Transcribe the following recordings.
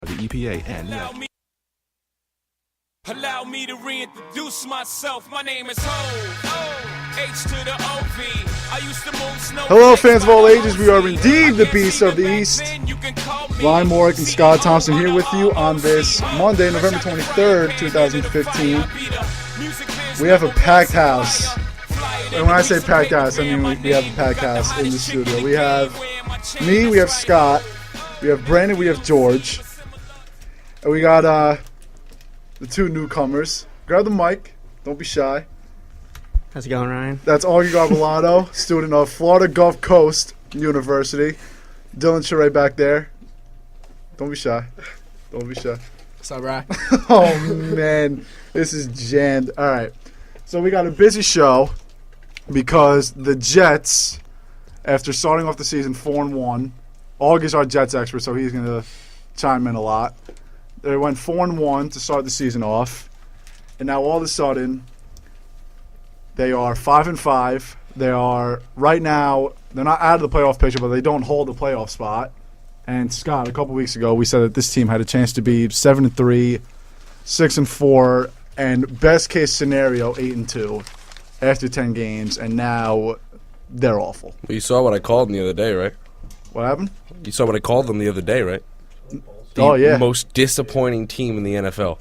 the EPA and Allow me to reintroduce myself. My name is Ho. H to the OV. I used to move snow. Hello, fans of all ages. We are indeed the Beasts of the East. Ryan Morrick and Scott Thompson here with you on this Monday, November 23rd, 2015. We have a packed house. And when I say packed house, I mean we have a packed house in the studio. We have me, we have Scott, we have Brandon, we have George. And we got the two newcomers. Grab the mic. Don't be shy. How's it going, Ryan? That's Augie Garbolato, student of Florida Gulf Coast University. Dylan Charay back there. Don't be shy. Don't be shy. What's up, Ryan? Oh, man. This is jammed. All right. So we got a busy show because the Jets, after starting off the season 4-1, Augie's our Jets expert, so he's going to chime in a lot. They went 4-1 to start the season off, and now all of a sudden they are 5-5. They are right now. They're not out of the playoff picture, but they don't hold the playoff spot. And Scott, a couple weeks ago, we said that this team had a chance to be 7-3, 6-4, and best case scenario 8-2 after 10 games. And now they're awful. Well, you saw what I called them the other day, right? What happened? You saw what I called them the other day, right? The most disappointing team in the NFL.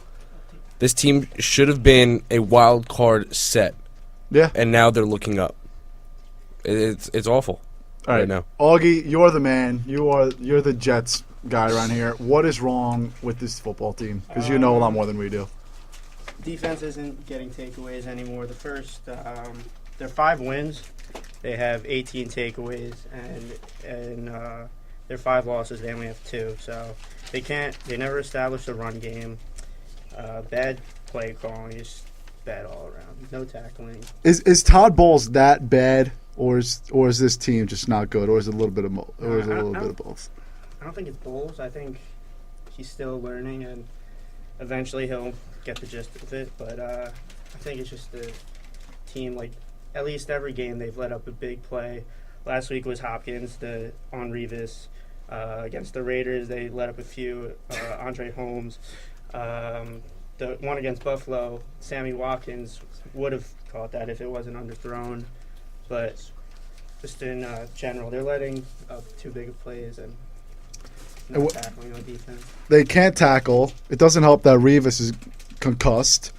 This team should have been a wild card set. Yeah. And now they're looking up. It's awful. All right now. Augie, you're the man. You're the Jets guy around here. What is wrong with this football team? Because you know a lot more than we do. Defense isn't getting takeaways anymore. The first, their 5 wins, they have 18 takeaways, and their 5 losses, they only have 2. So they never established a run game. Bad play calling, just bad all around. No tackling. Is Todd Bowles that bad, or is this team just not good, or is it a little bit of both? I don't think it's Bowles. I think he's still learning, and eventually he'll get the gist of it. But I think it's just the team. Like at least every game they've let up a big play. Last week was Hopkins on Revis. Against the Raiders, they let up a few. Andre Holmes. The one against Buffalo, Sammy Watkins would have caught that if it wasn't underthrown. But just in general, they're letting up too big of plays and no tackling on defense. They can't tackle. It doesn't help that Revis is concussed.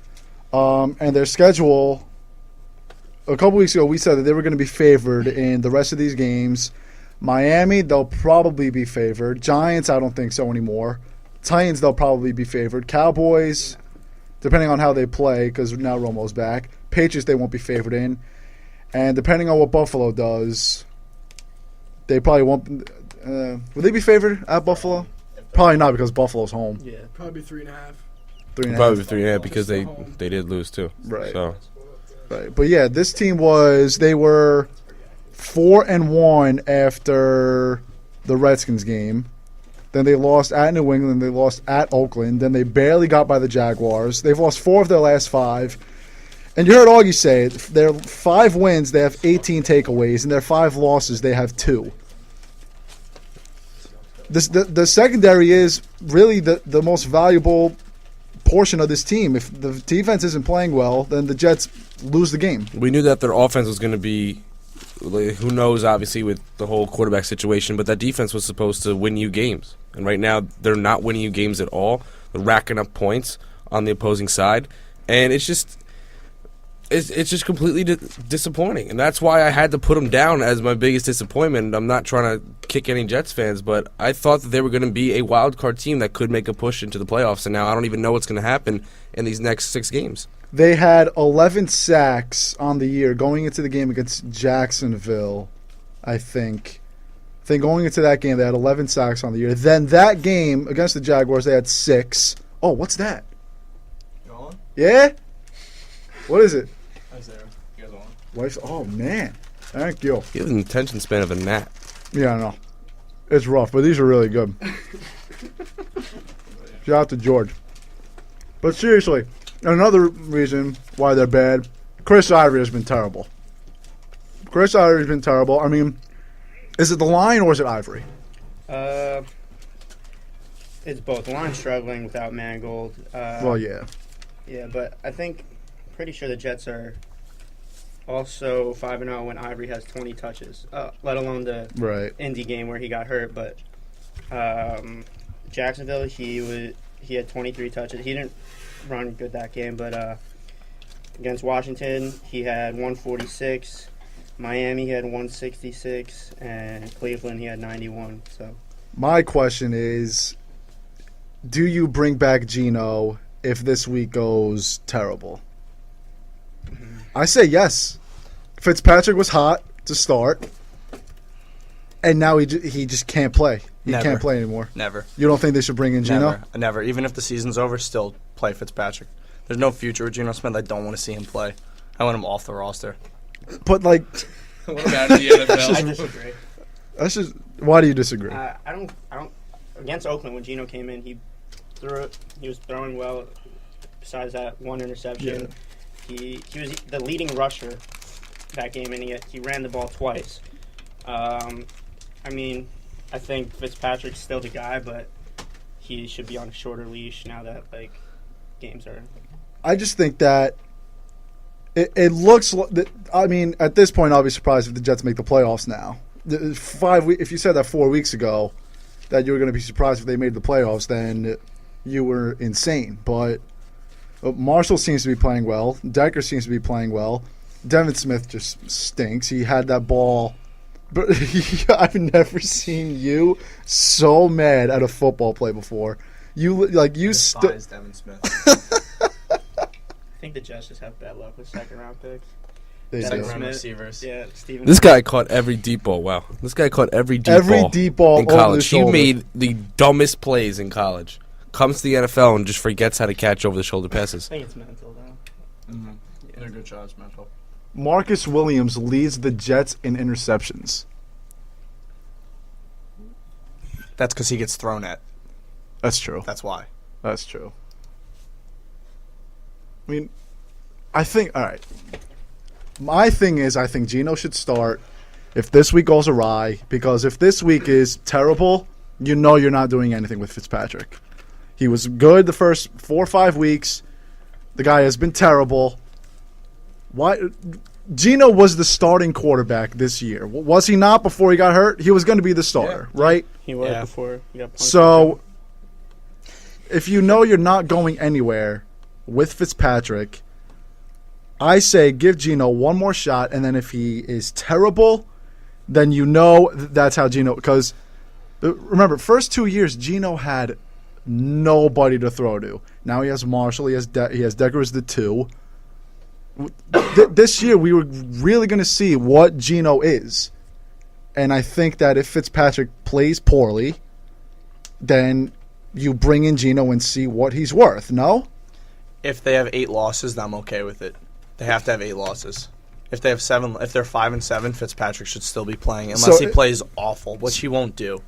And their schedule, a couple weeks ago, we said that they were going to be favored in the rest of these games. Miami, they'll probably be favored. Giants, I don't think so anymore. Titans, they'll probably be favored. Cowboys, depending on how they play, because now Romo's back. Patriots, they won't be favored in. And depending on what Buffalo does, they probably won't. Would they be favored at Buffalo? Probably not, because Buffalo's home. Yeah, probably 3.5. 3.5. Probably 3.5 because they did lose too. Right. So. Right. But yeah, this team they were 4-1 after the Redskins game. Then they lost at New England. They lost at Oakland. Then they barely got by the Jaguars. They've lost 4 of their last 5. And you heard Augie say it. Their 5 wins, they have 18 takeaways. And their 5 losses, they have 2. The secondary is really the most valuable portion of this team. If the defense isn't playing well, then the Jets lose the game. We knew that their offense was going to be, who knows, obviously, with the whole quarterback situation, but that defense was supposed to win you games. And right now, they're not winning you games at all. They're racking up points on the opposing side. And it's just completely disappointing. And that's why I had to put them down as my biggest disappointment. I'm not trying to kick any Jets fans, but I thought that they were going to be a wild card team that could make a push into the playoffs. And now I don't even know what's going to happen in these next 6 games. They had 11 sacks on the year going into the game against Jacksonville, I think. Going into that game, they had 11 sacks on the year. Then that game against the Jaguars, they had 6. Oh, what's that? You on? Yeah? What is it? How's there? You guys on? Wife's, oh, man. Thank you. He has an attention span of a gnat. Yeah, I know. It's rough, but these are really good. Shout out to George. But seriously, another reason why they're bad, Chris Ivory has been terrible. I mean, is it the line or is it Ivory? The it's both. Line's struggling without Mangold. Well, yeah. Yeah, but I think, pretty sure the Jets are also 5-0 when Ivory has 20 touches, let alone the Right. Indy game where he got hurt. But Jacksonville, he had 23 touches. He didn't run good that game, but against Washington, he had 146. Miami, he had 166, and Cleveland, he had 91. So My question is, do you bring back Geno if this week goes terrible? I say yes. Fitzpatrick was hot to start, and now he just can't play. He Never. can't play anymore. Never. You don't think they should bring in Geno? Never. Never. Even if the season's over, still play Fitzpatrick. There's no future with Geno Smith. I don't want to see him play. I want him off the roster. But like, What about the NFL? I disagree. that's just. Why do you disagree? I don't. Against Oakland, when Geno came in, he was throwing well. Besides that one interception, he was the leading rusher that game, and he ran the ball twice. I mean, I think Fitzpatrick's still the guy, but he should be on a shorter leash now that games are. I just think that it looks. I mean, at this point, I'll be surprised if the Jets make the playoffs now. If you said that 4 weeks ago, that you were going to be surprised if they made the playoffs, then you were insane. But Marshall seems to be playing well. Decker seems to be playing well. Devin Smith just stinks. He had that ball. But I've never seen you so mad at a football play before. You Despise Devin Smith. I think the Jets just have bad luck with second-round picks. They Devin do. Second round Smith. receivers. Yeah, Steven. This guy caught every deep ball. Wow. This guy caught every deep ball in over the college. He shoulder. made the dumbest plays in college. Comes to the NFL and just forgets how to catch over the shoulder passes. I think it's mental though. Mm-hmm. They're good shots, mental. Marcus Williams leads the Jets in interceptions. That's because he gets thrown at. That's true. That's why. That's true. I mean, I think, all right. My thing is, I think Geno should start if this week goes awry, because if this week is terrible, you know you're not doing anything with Fitzpatrick. He was good the first 4 or 5 weeks. The guy has been terrible. Why? Geno was the starting quarterback this year. Was he not before he got hurt? He was going to be the starter, right? He was Yeah. before he got punched. So, if you know you're not going anywhere with Fitzpatrick, I say give Geno one more shot, and then if he is terrible, then you know that's how Geno. Because remember, first 2 years, Geno had nobody to throw to. Now he has Marshall. He has Decker as the 2. This year, we were really going to see what Geno is. And I think that if Fitzpatrick plays poorly, then you bring in Geno and see what he's worth, no? If they have 8 losses, then I'm okay with it. They have to have 8 losses. If they have 7, if they're 5-7, Fitzpatrick should still be playing unless he plays awful, which he won't do.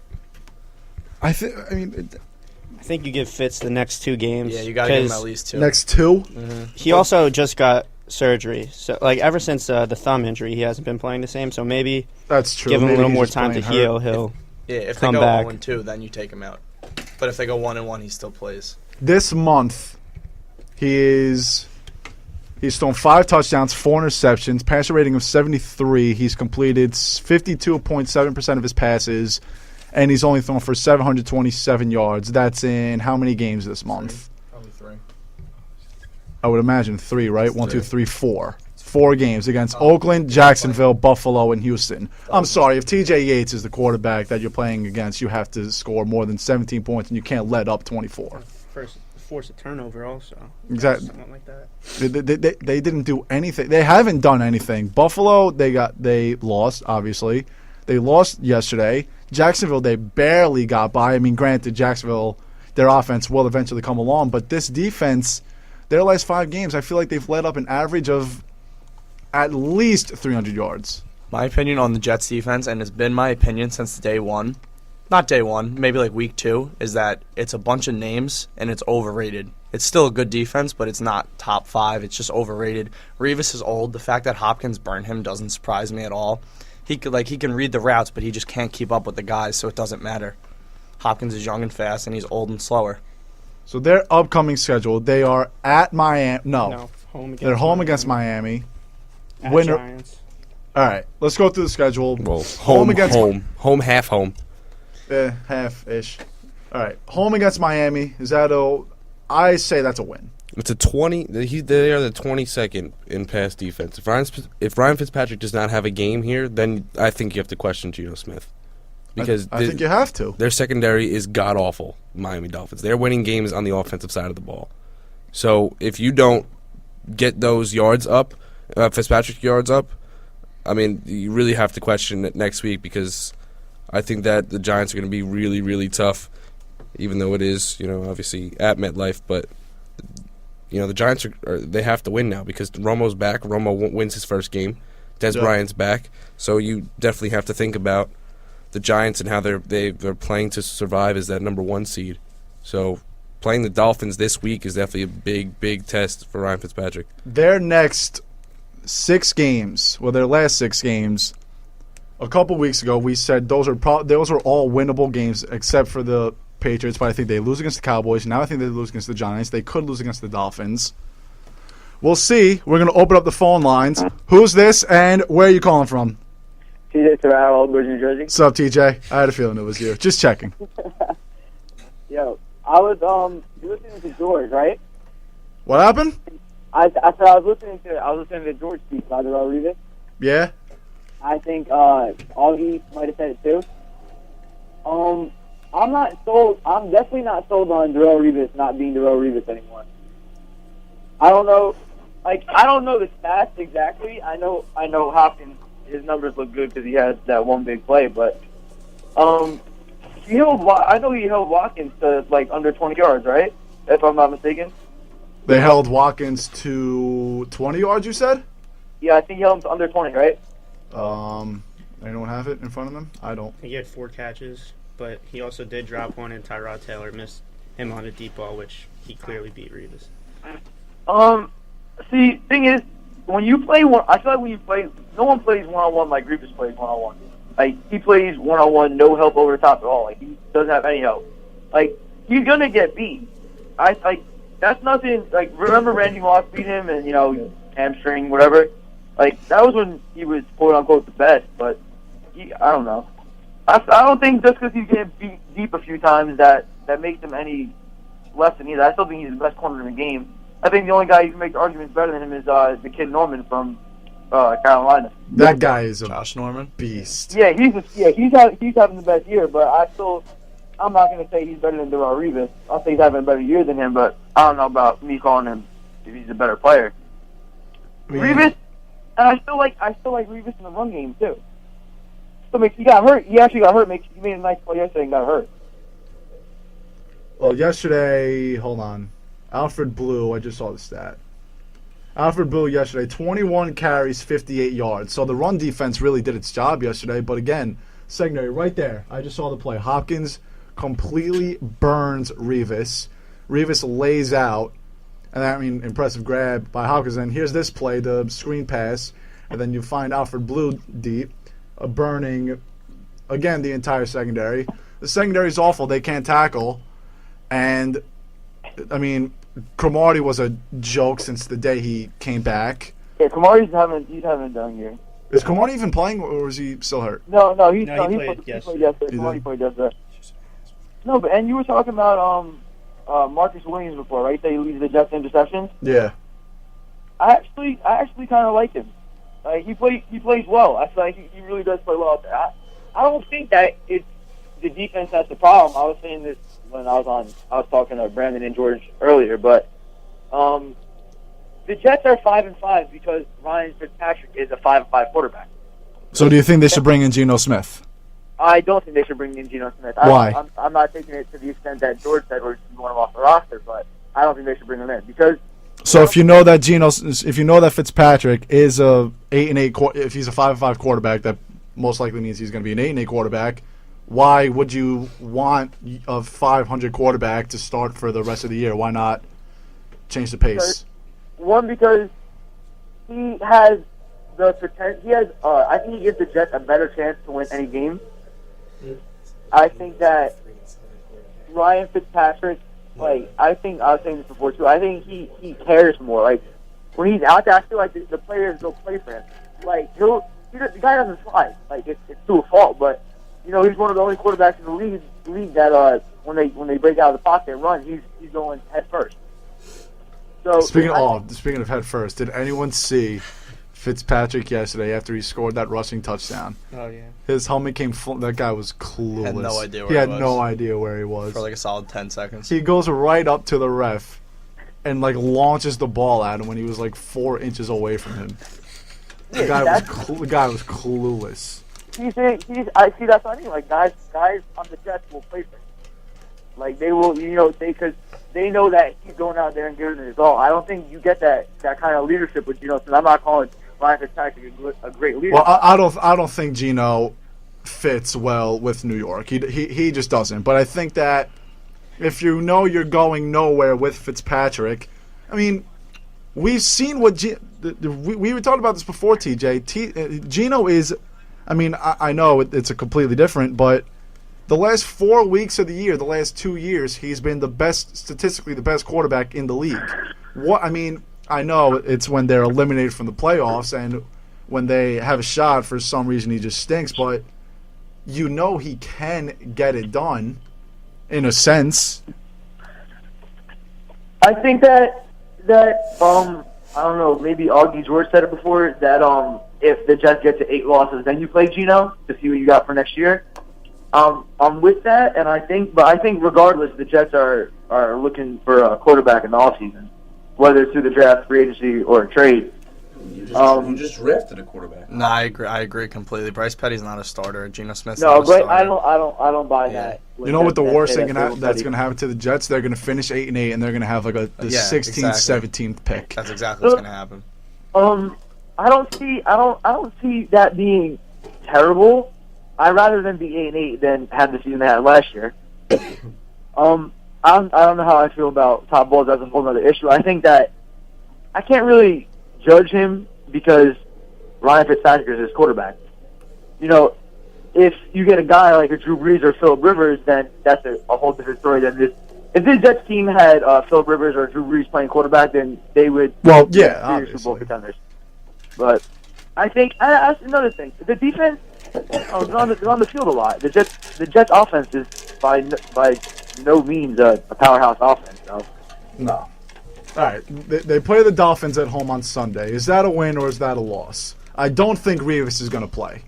I think you give Fitz the next 2 games. Yeah, you got to give him at least 2. next 2? He also just got surgery, so ever since the thumb injury, he hasn't been playing the same. So maybe That's true. give him a Maybe little he's more just time to playing heal. hurt. He'll Yeah, if they come go back. 0-2, then you take him out. But if they go 1-1, he still plays. This month, he's thrown 5 touchdowns, 4 interceptions, passer rating of 73. He's completed 52.7% of his passes, and he's only thrown for 727 yards. That's in how many games this month? Probably 3. I would imagine 3, right? 1, 2, 3, 4. 4 games against Oakland, Jacksonville, Buffalo, and Houston. I'm sorry, if TJ Yates is the quarterback that you're playing against, you have to score more than 17 points, and you can't let up 24. force a turnover also. Exactly. Something like that. They didn't do anything. They haven't done anything. Buffalo, they lost, obviously. They lost yesterday. Jacksonville, they barely got by. I mean, granted, Jacksonville, their offense will eventually come along, but this defense, their last 5 games, I feel like they've let up an average of at least 300 yards. My opinion on the Jets defense, and it's been my opinion since day one, not day one, maybe like week 2, is that it's a bunch of names and it's overrated. It's still a good defense, but it's not top 5. It's just overrated. Revis is old. The fact that Hopkins burned him doesn't surprise me at all. He can read the routes, but he just can't keep up with the guys, so it doesn't matter. Hopkins is young and fast, and he's old and slower. So their upcoming schedule, they are at Miami. No, home against They're home against Miami. At Winner. Giants. All right, let's go through the schedule. Well, home, against half home. half-ish. All right, home against Miami. Is that a? I say that's a win. It's a 20. They are the 22nd in pass defense. If Ryan Fitzpatrick does not have a game here, then I think you have to question Geno Smith. Because I think you have to. Their secondary is god-awful, Miami Dolphins. They're winning games on the offensive side of the ball. So if you don't get those yards up, Fitzpatrick yards up, I mean, you really have to question it next week because I think that the Giants are going to be really, really tough, even though it is, obviously at MetLife. But, the Giants, they have to win now because Romo's back. Romo wins his first game. Des Bryant's back. So you definitely have to think about the Giants and how they're playing to survive as that number 1 seed. So playing the Dolphins this week is definitely a big, big test for Ryan Fitzpatrick. Their next 6 games, their last 6 games, a couple weeks ago we said those are all winnable games except for the Patriots, but I think they lose against the Cowboys. Now I think they lose against the Giants. They could lose against the Dolphins. We'll see. We're going to open up the phone lines. Who's this and where are you calling from? TJ Terrell, Old Bridge, New Jersey. What's up, TJ? I had a feeling it was you. Just checking. Yo, I was listening to George, right? What happened? I said I was listening to George speak about the Revis. Yeah. I think Augie might have said it too. I'm not sold. I'm definitely not sold on Darrelle Revis not being Darrelle Revis anymore. I don't know. I don't know the stats exactly. I know Hopkins. His numbers look good because he had that one big play, but I know he held Watkins to under 20 yards, right? If I'm not mistaken. They held Watkins to 20 yards, you said? Yeah, I think he held him to under 20, right? Anyone have it in front of them? I don't. He had 4 catches, but he also did drop one, and Tyrod Taylor missed him on a deep ball, which he clearly beat Revis. See, thing is, when you play one, I feel like when you play, no one plays one-on-one like Revis plays one-on-one. He plays one-on-one, no help over the top at all. He doesn't have any help. He's gonna get beat. That's nothing. Remember Randy Moss beat him and hamstring, whatever. That was when he was quote unquote the best. But I don't know. I don't think just because he's getting beat deep a few times that makes him any less than either. I still think he's the best corner in the game. I think the only guy you can make the arguments better than him is the kid Norman from Carolina. That guy is a Josh Norman. beast. Yeah, he's having the best year, but I'm not going to say he's better than Darrelle Revis. I'll say he's having a better year than him, but I don't know about me calling him if he's a better player. Revis, and I still like Revis in the run game too. He got hurt. He actually got hurt. He made a nice play yesterday and got hurt. Well, yesterday, hold on. Alfred Blue, I just saw the stat. Alfred Blue yesterday, 21 carries, 58 yards. So the run defense really did its job yesterday. But again, secondary right there. I just saw the play. Hopkins completely burns Revis. Revis lays out. And impressive grab by Hopkins. And here's this play, the screen pass. And then you find Alfred Blue deep, burning, again, the entire secondary. The secondary is awful. They can't tackle. And, Cromartie was a joke since the day he came back. Yeah, Cromartie's having a down year. Is Cromartie even playing, or is he still hurt? No, he played yesterday. Cromartie played yesterday. No, but and you were talking about Marcus Williams before, right? That he leads the Jets interceptions. Yeah. I actually kind of like him. He plays well. I feel like he really does play well out there. I don't think that it's the defense that's the problem. I was saying this when I was talking to Brandon and George earlier, but the Jets are 5-5 because Ryan Fitzpatrick is a 5-5 quarterback. So do you think they should bring in Geno Smith? I don't think they should bring in Geno Smith. Why? I'm not taking it to the extent that George said where you want him off the roster, but I don't think they should bring him in because. So if you know that Fitzpatrick is a 8-8, if he's a 5-5 quarterback, that most likely means he's going to be an 8-8 quarterback. Why would you want a 500 quarterback to start for the rest of the year? Why not change the pace? Because he has the potential. I think he gives the Jets a better chance to win any game. I think that Ryan Fitzpatrick, like, I was saying this before too, I think he cares more. Like, when he's out there, I feel like the players go play for him. Like, the guy doesn't slide. Like, it's to a fault, but, you know, he's one of the only quarterbacks in the league that, when they break out of the pocket and run, he's going head first. So Speaking of head first, did anyone see Fitzpatrick yesterday after he scored that rushing touchdown? Oh yeah. His helmet came full. That guy was clueless. Had no idea where he he had was. no idea where he was. For like a solid 10 seconds. He goes right up to the ref and like launches the ball at him when he was like 4 inches away from him. The guy was clueless. I see that's what I mean. Like, guys on the Jets will play for him. Like, they will, you know, because they know that he's going out there and giving it his all. I don't think you get that kind of leadership with Geno Smith. I'm not calling Ryan Fitzpatrick a great leader. Well, I don't think Geno fits well with New York. He just doesn't. But I think that if you know you're going nowhere with Fitzpatrick, I mean, we've seen what we were talking about this before, TJ. Geno is, I mean, I know it's a completely different, but the last 4 weeks of the year, the last 2 years, he's been statistically the best quarterback in the league. I know it's when they're eliminated from the playoffs and when they have a shot, for some reason he just stinks, but you know he can get it done in a sense. I think that I don't know, maybe Augie George said it before, that if the Jets get to 8 losses, then you play Geno to see what you got for next year. I'm with that, and I think regardless, the Jets are looking for a quarterback in the offseason, whether it's through the draft, free agency, or a trade. You just drafted a quarterback. No, I agree completely. Bryce Petty's not a starter. Geno Smith's No, not a but starter. I don't buy Yeah. that. You know what the worst thing that's going to happen to the Jets? They're going to finish 8-8, and they're going to have like the 16th, 17th pick. That's exactly what's going to happen. I don't see that being terrible. I'd rather than be 8-8 than have the season they had last year. I don't know how I feel about Todd Bowles. That's a whole other issue. I think that I can't really judge him because Ryan Fitzpatrick is his quarterback. You know, if you get a guy like a Drew Brees or Phillip Rivers, then that's a whole different story than this. If this Jets team had Phillip Rivers or Drew Brees playing quarterback, then they would be Super Bowl contenders. But I think that's another thing. The defense is on the field a lot. The Jets offense is by no means a powerhouse offense. So. No. All right. They play the Dolphins at home on Sunday. Is that a win or is that a loss? I don't think Revis is going to play.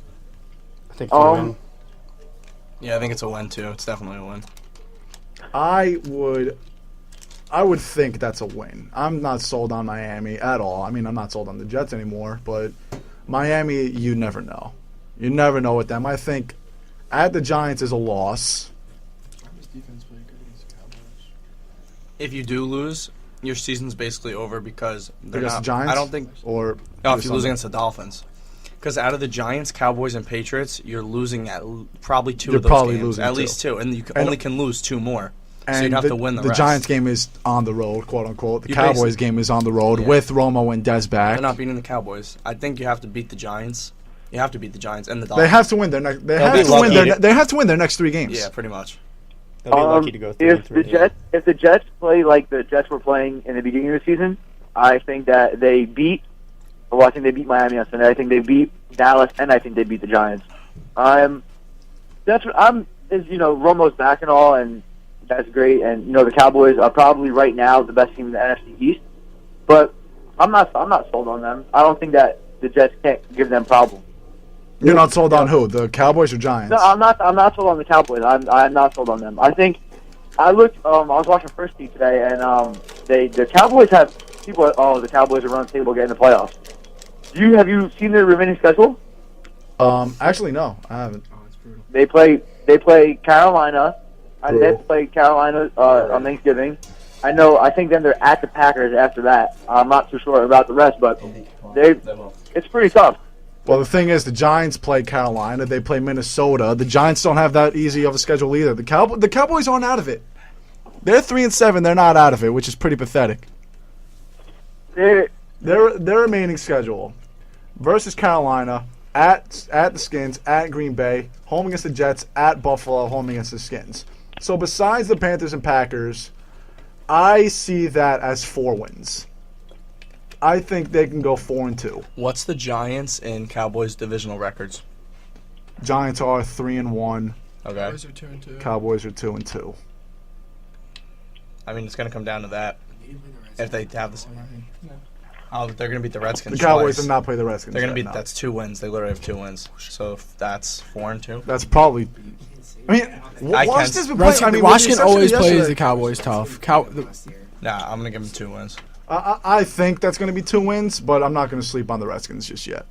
I think it's a win. Yeah, I think it's a win too. It's definitely a win. I would think that's a win. I'm not sold on Miami at all. I mean, I'm not sold on the Jets anymore, but Miami, you never know. You never know with them. I think at the Giants is a loss. If you do lose, your season's basically over because they're Against not. the Giants? I don't think. Or No, if you lose against the Dolphins. Because out of the Giants, Cowboys, and Patriots, you're losing at probably two of those probably games. losing At two. least two. And you only can lose two more. So you'd have to win the rest. rest. The Giants game is on the road, quote unquote. The You Cowboys basically- game is on the road Yeah. with Romo and Dez back. They're not beating the Cowboys. I think you have to beat the Giants. You have to beat the Giants and the Dolphins. They have to win their next. They They'll have be to win lucky their. to- They have to win their next 3 games. Yeah, pretty much. They'll be lucky to go 3-3. If the Jets play like the Jets were playing in the beginning of the season, I think that they beat. Well, I think they beat Miami on Sunday. I think they beat Dallas, and I think they beat the Giants. Is Romo's back and all, and that's great. And the Cowboys are probably right now the best team in the NFC East. But I'm not sold on them. I don't think that the Jets can't give them problems. You're not sold on who? The Cowboys or Giants? No, I'm not sold on the Cowboys. I'm not sold on them. I think I looked. I was watching First Team today, and the Cowboys have people. The Cowboys are run table getting the playoffs. Have you seen their remaining schedule? Actually, no, I haven't. They play Carolina. And they play Carolina on Thanksgiving. I think then they're at the Packers after that. I'm not too sure about the rest, but it's pretty tough. Well, the thing is, the Giants play Carolina. They play Minnesota. The Giants don't have that easy of a schedule either. The Cowboys aren't out of it. They're 3-7. They're not out of it, which is pretty pathetic. Their remaining schedule versus Carolina, at the Skins, at Green Bay, home against the Jets, at Buffalo, home against the Skins. So besides the Panthers and Packers, I see that as 4 wins. I think they can go 4-2. What's the Giants and Cowboys divisional records? Giants are 3-1. Okay. Cowboys are 2-2. Cowboys are 2-2. I mean, it's going to come down to that. If they have the same record. Oh, they're going to beat the Redskins The Cowboys twice. have not played the Redskins. They're going to yet, beat. no. That's 2 wins. They literally have 2 wins. So if that's 4-2. That's probably. I mean, I Washington's can't- been playing. I mean, with the Washington exception always of plays yesterday, the Cowboys tough. Nah, I'm going to give them 2 wins. I think that's going to be 2 wins, but I'm not going to sleep on the Redskins just yet.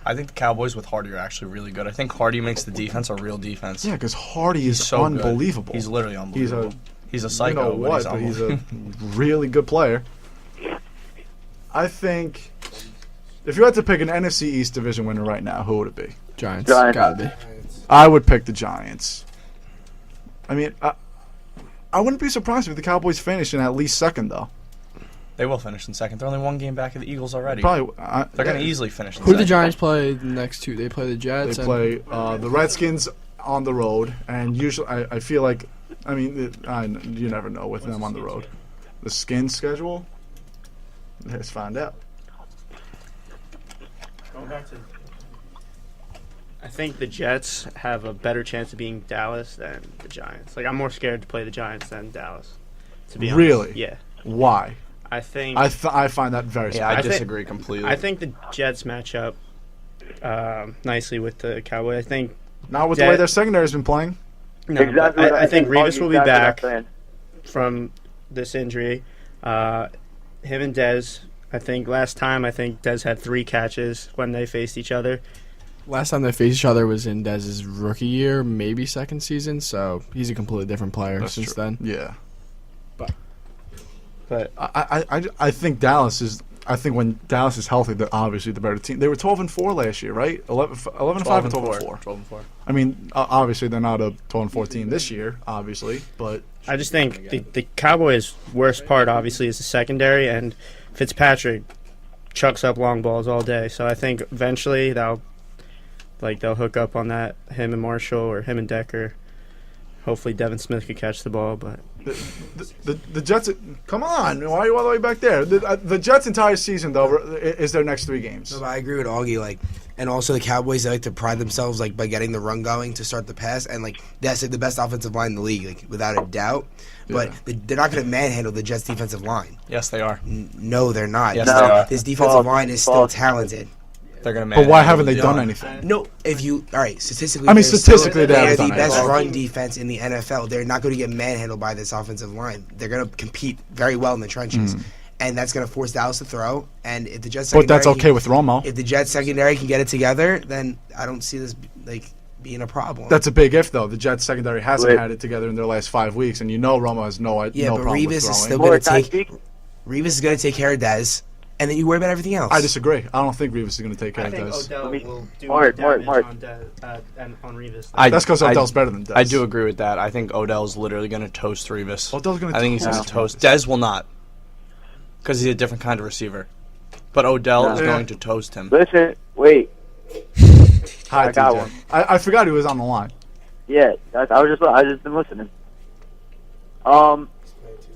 I think the Cowboys with Hardy are actually really good. I think Hardy makes the defense a real defense. Yeah, because Hardy is so good. unbelievable. He's literally unbelievable. He's a psycho, you know what, but he's a really good player. I think if you had to pick an NFC East division winner right now, who would it be? Giants. Giants. Gotta be. I would pick the Giants. I mean, I wouldn't be surprised if the Cowboys finish in at least second, though. They will finish in second. They're only 1 game back of the Eagles already. Probably. They're going to easily finish in Who do the second. Giants play the next 2? They play the Jets. They play the Redskins on the road, and usually I feel like, I mean, you never know with them on the road. The Skins schedule? Let's find out. Going back to, I think the Jets have a better chance of being Dallas than the Giants. Like, I'm more scared to play the Giants than Dallas. To be honest. Really? Yeah. Why? I think. I find that very Yeah, I surprising. disagree completely. I think the Jets match up nicely with the Cowboys. I think. Not with the way their secondary's been playing. No, Exactly but what I think Revis will be exactly what I'm back saying. from this injury. Him and Dez. I think last time Dez had 3 catches when they faced each other. Last time they faced each other was in Dez's rookie year, maybe second season. So he's a completely different player since then. Yeah. But I think Dallas is. I think when Dallas is healthy, they're obviously the better team. They were 12-4 last year, right? 11-5 and 12-4. 12-4. I mean, obviously they're not a 12-4 team this year, obviously, but I just think the Cowboys' worst part, obviously, is the secondary, and Fitzpatrick chucks up long balls all day. So I think eventually they'll hook up on that, him and Marshall or him and Decker. Hopefully Devin Smith could catch the ball, but the Jets. Come on, why are you all the way back there? The Jets' entire season though is their next 3 games. No, but I agree with Augie. And also the Cowboys, they like to pride themselves by getting the run going to start the pass, and that's the best offensive line in the league, without a doubt. But they're not going to manhandle the Jets' defensive line. Yes, they are. No, they're not. Yes, they are. This defensive line is still talented. They're going to But why haven't they done anything? No, all right, statistically. I mean, they're statistically, they they're haven't the done best anything. run defense in the NFL. They're not going to get manhandled by this offensive line. They're going to compete very well in the trenches. And that's going to force Dallas to throw. And if the Jets But that's secondary okay with Romo. If the Jets secondary can get it together, then I don't see this being a problem. That's a big if, though. The Jets secondary hasn't Wait. had it together in their last 5 weeks, and Romo has no but problem Revis with is throwing. still More going to can I take. speak? Revis is going to take care of Dez, and then you worry about everything else. I disagree. I don't think Revis is going to take care I of think this. Odell will do Mark, damage Mark. on Revis. That's because Odell's better than Dez. I do agree with that. I think Odell's literally going to toast Revis. Odell's going to. I think he's going to toast. Dez will not, because he's a different kind of receiver. But Odell is going to toast him. Listen, wait. Hi, I got TJ. one. I forgot he was on the line. Yeah, I just been listening.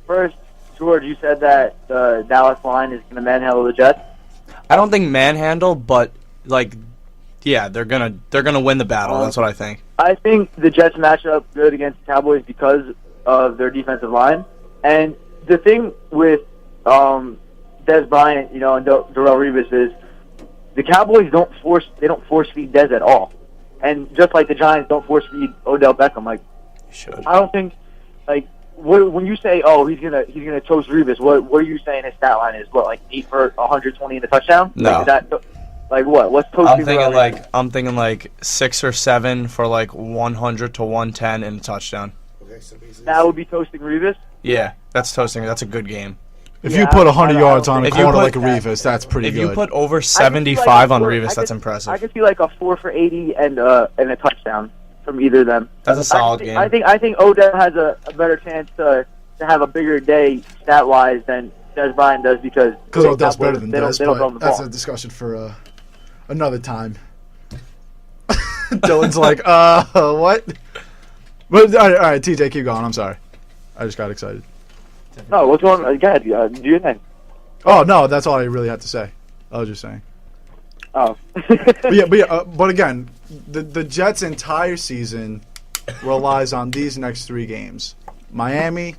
First, George, you said that the Dallas line is going to manhandle the Jets. I don't think manhandle, but yeah, they're gonna win the battle. That's what I think. I think the Jets match up good against the Cowboys because of their defensive line. And the thing with Dez Bryant, and Darrelle Revis is the Cowboys don't force feed Dez at all. And just like the Giants don't force feed Odell Beckham, Should. I don't think when you say he's gonna toast Revis, what are you saying his stat line is? 8 for 120 in the touchdown? No. Is that what? What's toasting? I'm thinking 6 or 7 for 100 to 110 and a touchdown. That would be toasting Revis. Yeah, that's toasting. That's a good game. If you put 100 yards on a If you corner put- like a Revis, that's pretty If good. you put over I could see 75 on a four- Revis, I that's could- impressive. I could see a 4 for 80 and a touchdown from either of them. That's a solid game. I think Odell has a better chance to have a bigger day stat wise than Dez Bryant does because Odell's better than they don't Dez, throw him but the that's ball. a discussion for another time. Dylan's like, what? But all right, TJ, keep going. I'm sorry. I just got excited. No, what's going on? Go ahead. Do your thing. Oh no, that's all I really had to say. I was just saying. Oh. But again, the Jets' entire season relies on these next 3 games: Miami,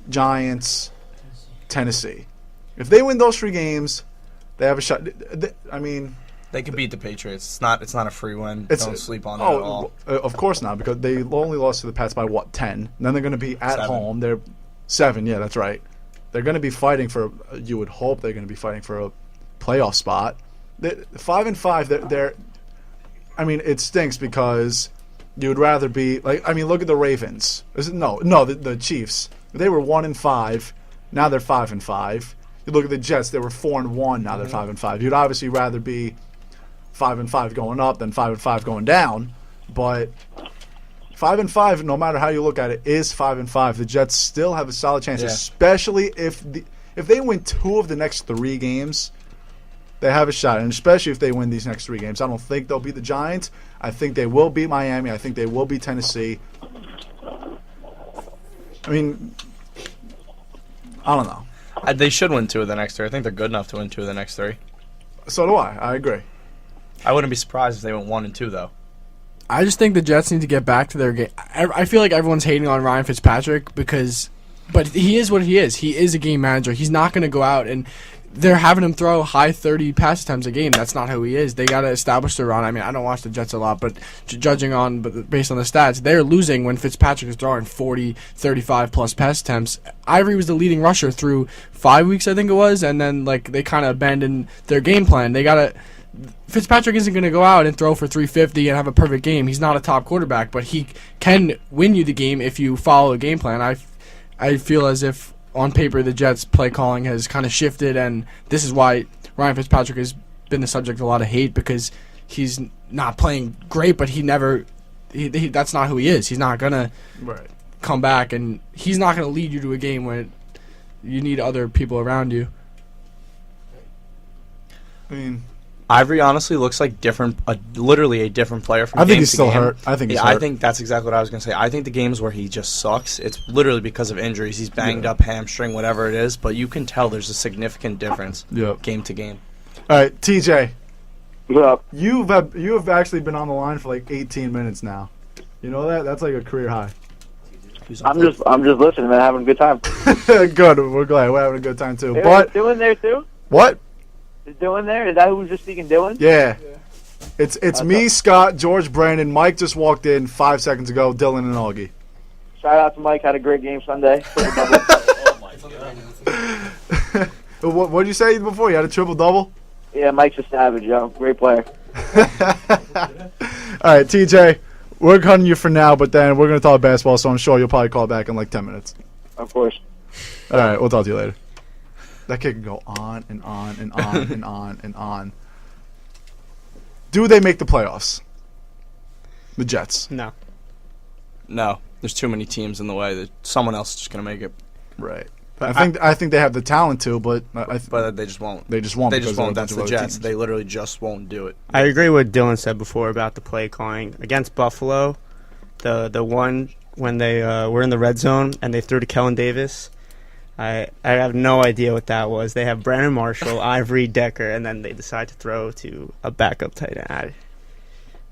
Giants, Tennessee. If they win those 3 games, they have a shot. I mean, They could beat the Patriots. It's not a free win. Don't sleep on that at all. Of course not, because they only lost to the Pats by 10. And then they're going to be at 7. home. They're 7. Yeah, that's right. They're going to be fighting for. You would hope they're going to be fighting for a playoff spot. 5-5. They're. I mean, it stinks because you would rather be like. I mean, look at the Ravens. The Chiefs. They were 1-5. Now they're 5-5. You look at the Jets. They were 4-1. Now they're 5-5. You'd obviously rather be 5-5 going up than 5-5 going down. But 5-5, no matter how you look at it, is 5-5. The Jets still have a solid chance, especially if they win 2 of the next 3 games. They have a shot, and especially if they win these next 3 games. I don't think they'll beat the Giants. I think they will beat Miami. I think they will beat Tennessee. I mean, I don't know. They should win 2 of the next 3. I think they're good enough to win 2 of the next 3. So do I. I agree. I wouldn't be surprised if they went 1 and 2 though. I just think the Jets need to get back to their game. I feel like everyone's hating on Ryan Fitzpatrick but he is what he is. He is a game manager. He's not going to go out and they're having him throw high 30 pass attempts a game. That's not who he is. They got to establish the run. I mean, I don't watch the Jets a lot, but based on the stats, they're losing when Fitzpatrick is throwing 40, 35 plus pass attempts. Ivory was the leading rusher through 5 weeks, I think it was, and then they kind of abandoned their game plan. Fitzpatrick isn't going to go out and throw for 350 and have a perfect game. He's not a top quarterback, but he can win you the game if you follow a game plan. I feel as if on paper the Jets' play calling has kind of shifted, and this is why Ryan Fitzpatrick has been the subject of a lot of hate, because he's not playing great, but that's not who he is. He's not going to come back, and he's not going to lead you to a game when you need other people around you. I mean, Ivory honestly looks like literally a different player from game to game. I think he's still hurt. I think he's hurt. I think that's exactly what I was going to say. I think the games where he just sucks, it's literally because of injuries. He's banged up, hamstring, whatever it is, but you can tell there's a significant difference game to game. All right, TJ. What up? You have actually been on the line for 18 minutes now. You know that? That's like a career high. I'm just listening, man. Having a good time. Good. We're glad. We're having a good time too. But is Dylan there too? What? Is Dylan there? Is that who was just speaking, Dylan? Yeah. It's me, Scott, George, Brandon. Mike just walked in 5 seconds ago. Dylan and Augie. Shout out to Mike. Had a great game Sunday. What did you say before? You had a triple double? Yeah, Mike's a savage, yo. Great player. All right, TJ. We're cutting you for now, but then we're going to talk basketball, so I'm sure you'll probably call back in 10 minutes. Of course. All right, we'll talk to you later. That kid can go on and on and on and on and on. Do they make the playoffs? The Jets. No. There's too many teams in the way that someone else is just going to make it. Right. I think they have the talent to, but but they just won't. They just won't. They just won't. That's the Jets. Teams. They literally just won't do it. I agree with Dylan said before about the play calling against Buffalo. The one when they were in the red zone and they threw to Kellen Davis. I have no idea what that was. They have Brandon Marshall, Ivory, Decker, and then they decide to throw to a backup tight end.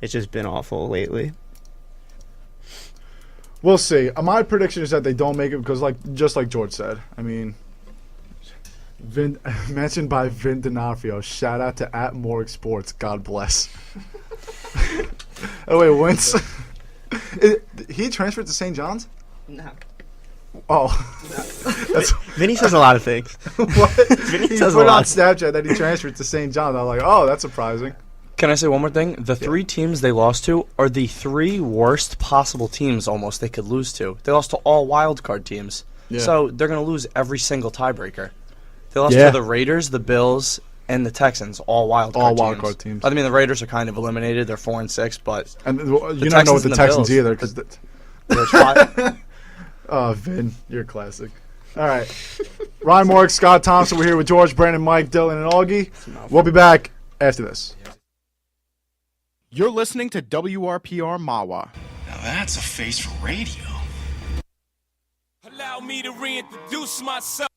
It's just been awful lately. We'll see. My prediction is that they don't make it because, just like George said, I mean, mentioned by Vin D'Onofrio. Shout out to @Morg Sports. God bless. Oh wait, Wentz. He transferred to St. John's? No. Oh. Vinny says a lot of things. What? Vinny He says put a on lot. Snapchat that he transferred to St. John's. I was like, oh, that's surprising. Can I say one more thing? The 3 teams they lost to are the 3 worst possible teams almost they could lose to. They lost to all wild card teams. Yeah. So they're going to lose every single tiebreaker. They lost to the Raiders, the Bills, and the Texans, all wild card teams. I mean, the Raiders are kind of eliminated. They're 4-6, but you don't know what the Texans either because there's 5. Oh, Vin, you're classic. All right. Ryan Morg, Scott Thompson. We're here with George, Brandon, Mike, Dylan, and Augie. We'll be back after this. You're listening to WRPR Mawa. that's a face for radio. Allow me to reintroduce myself.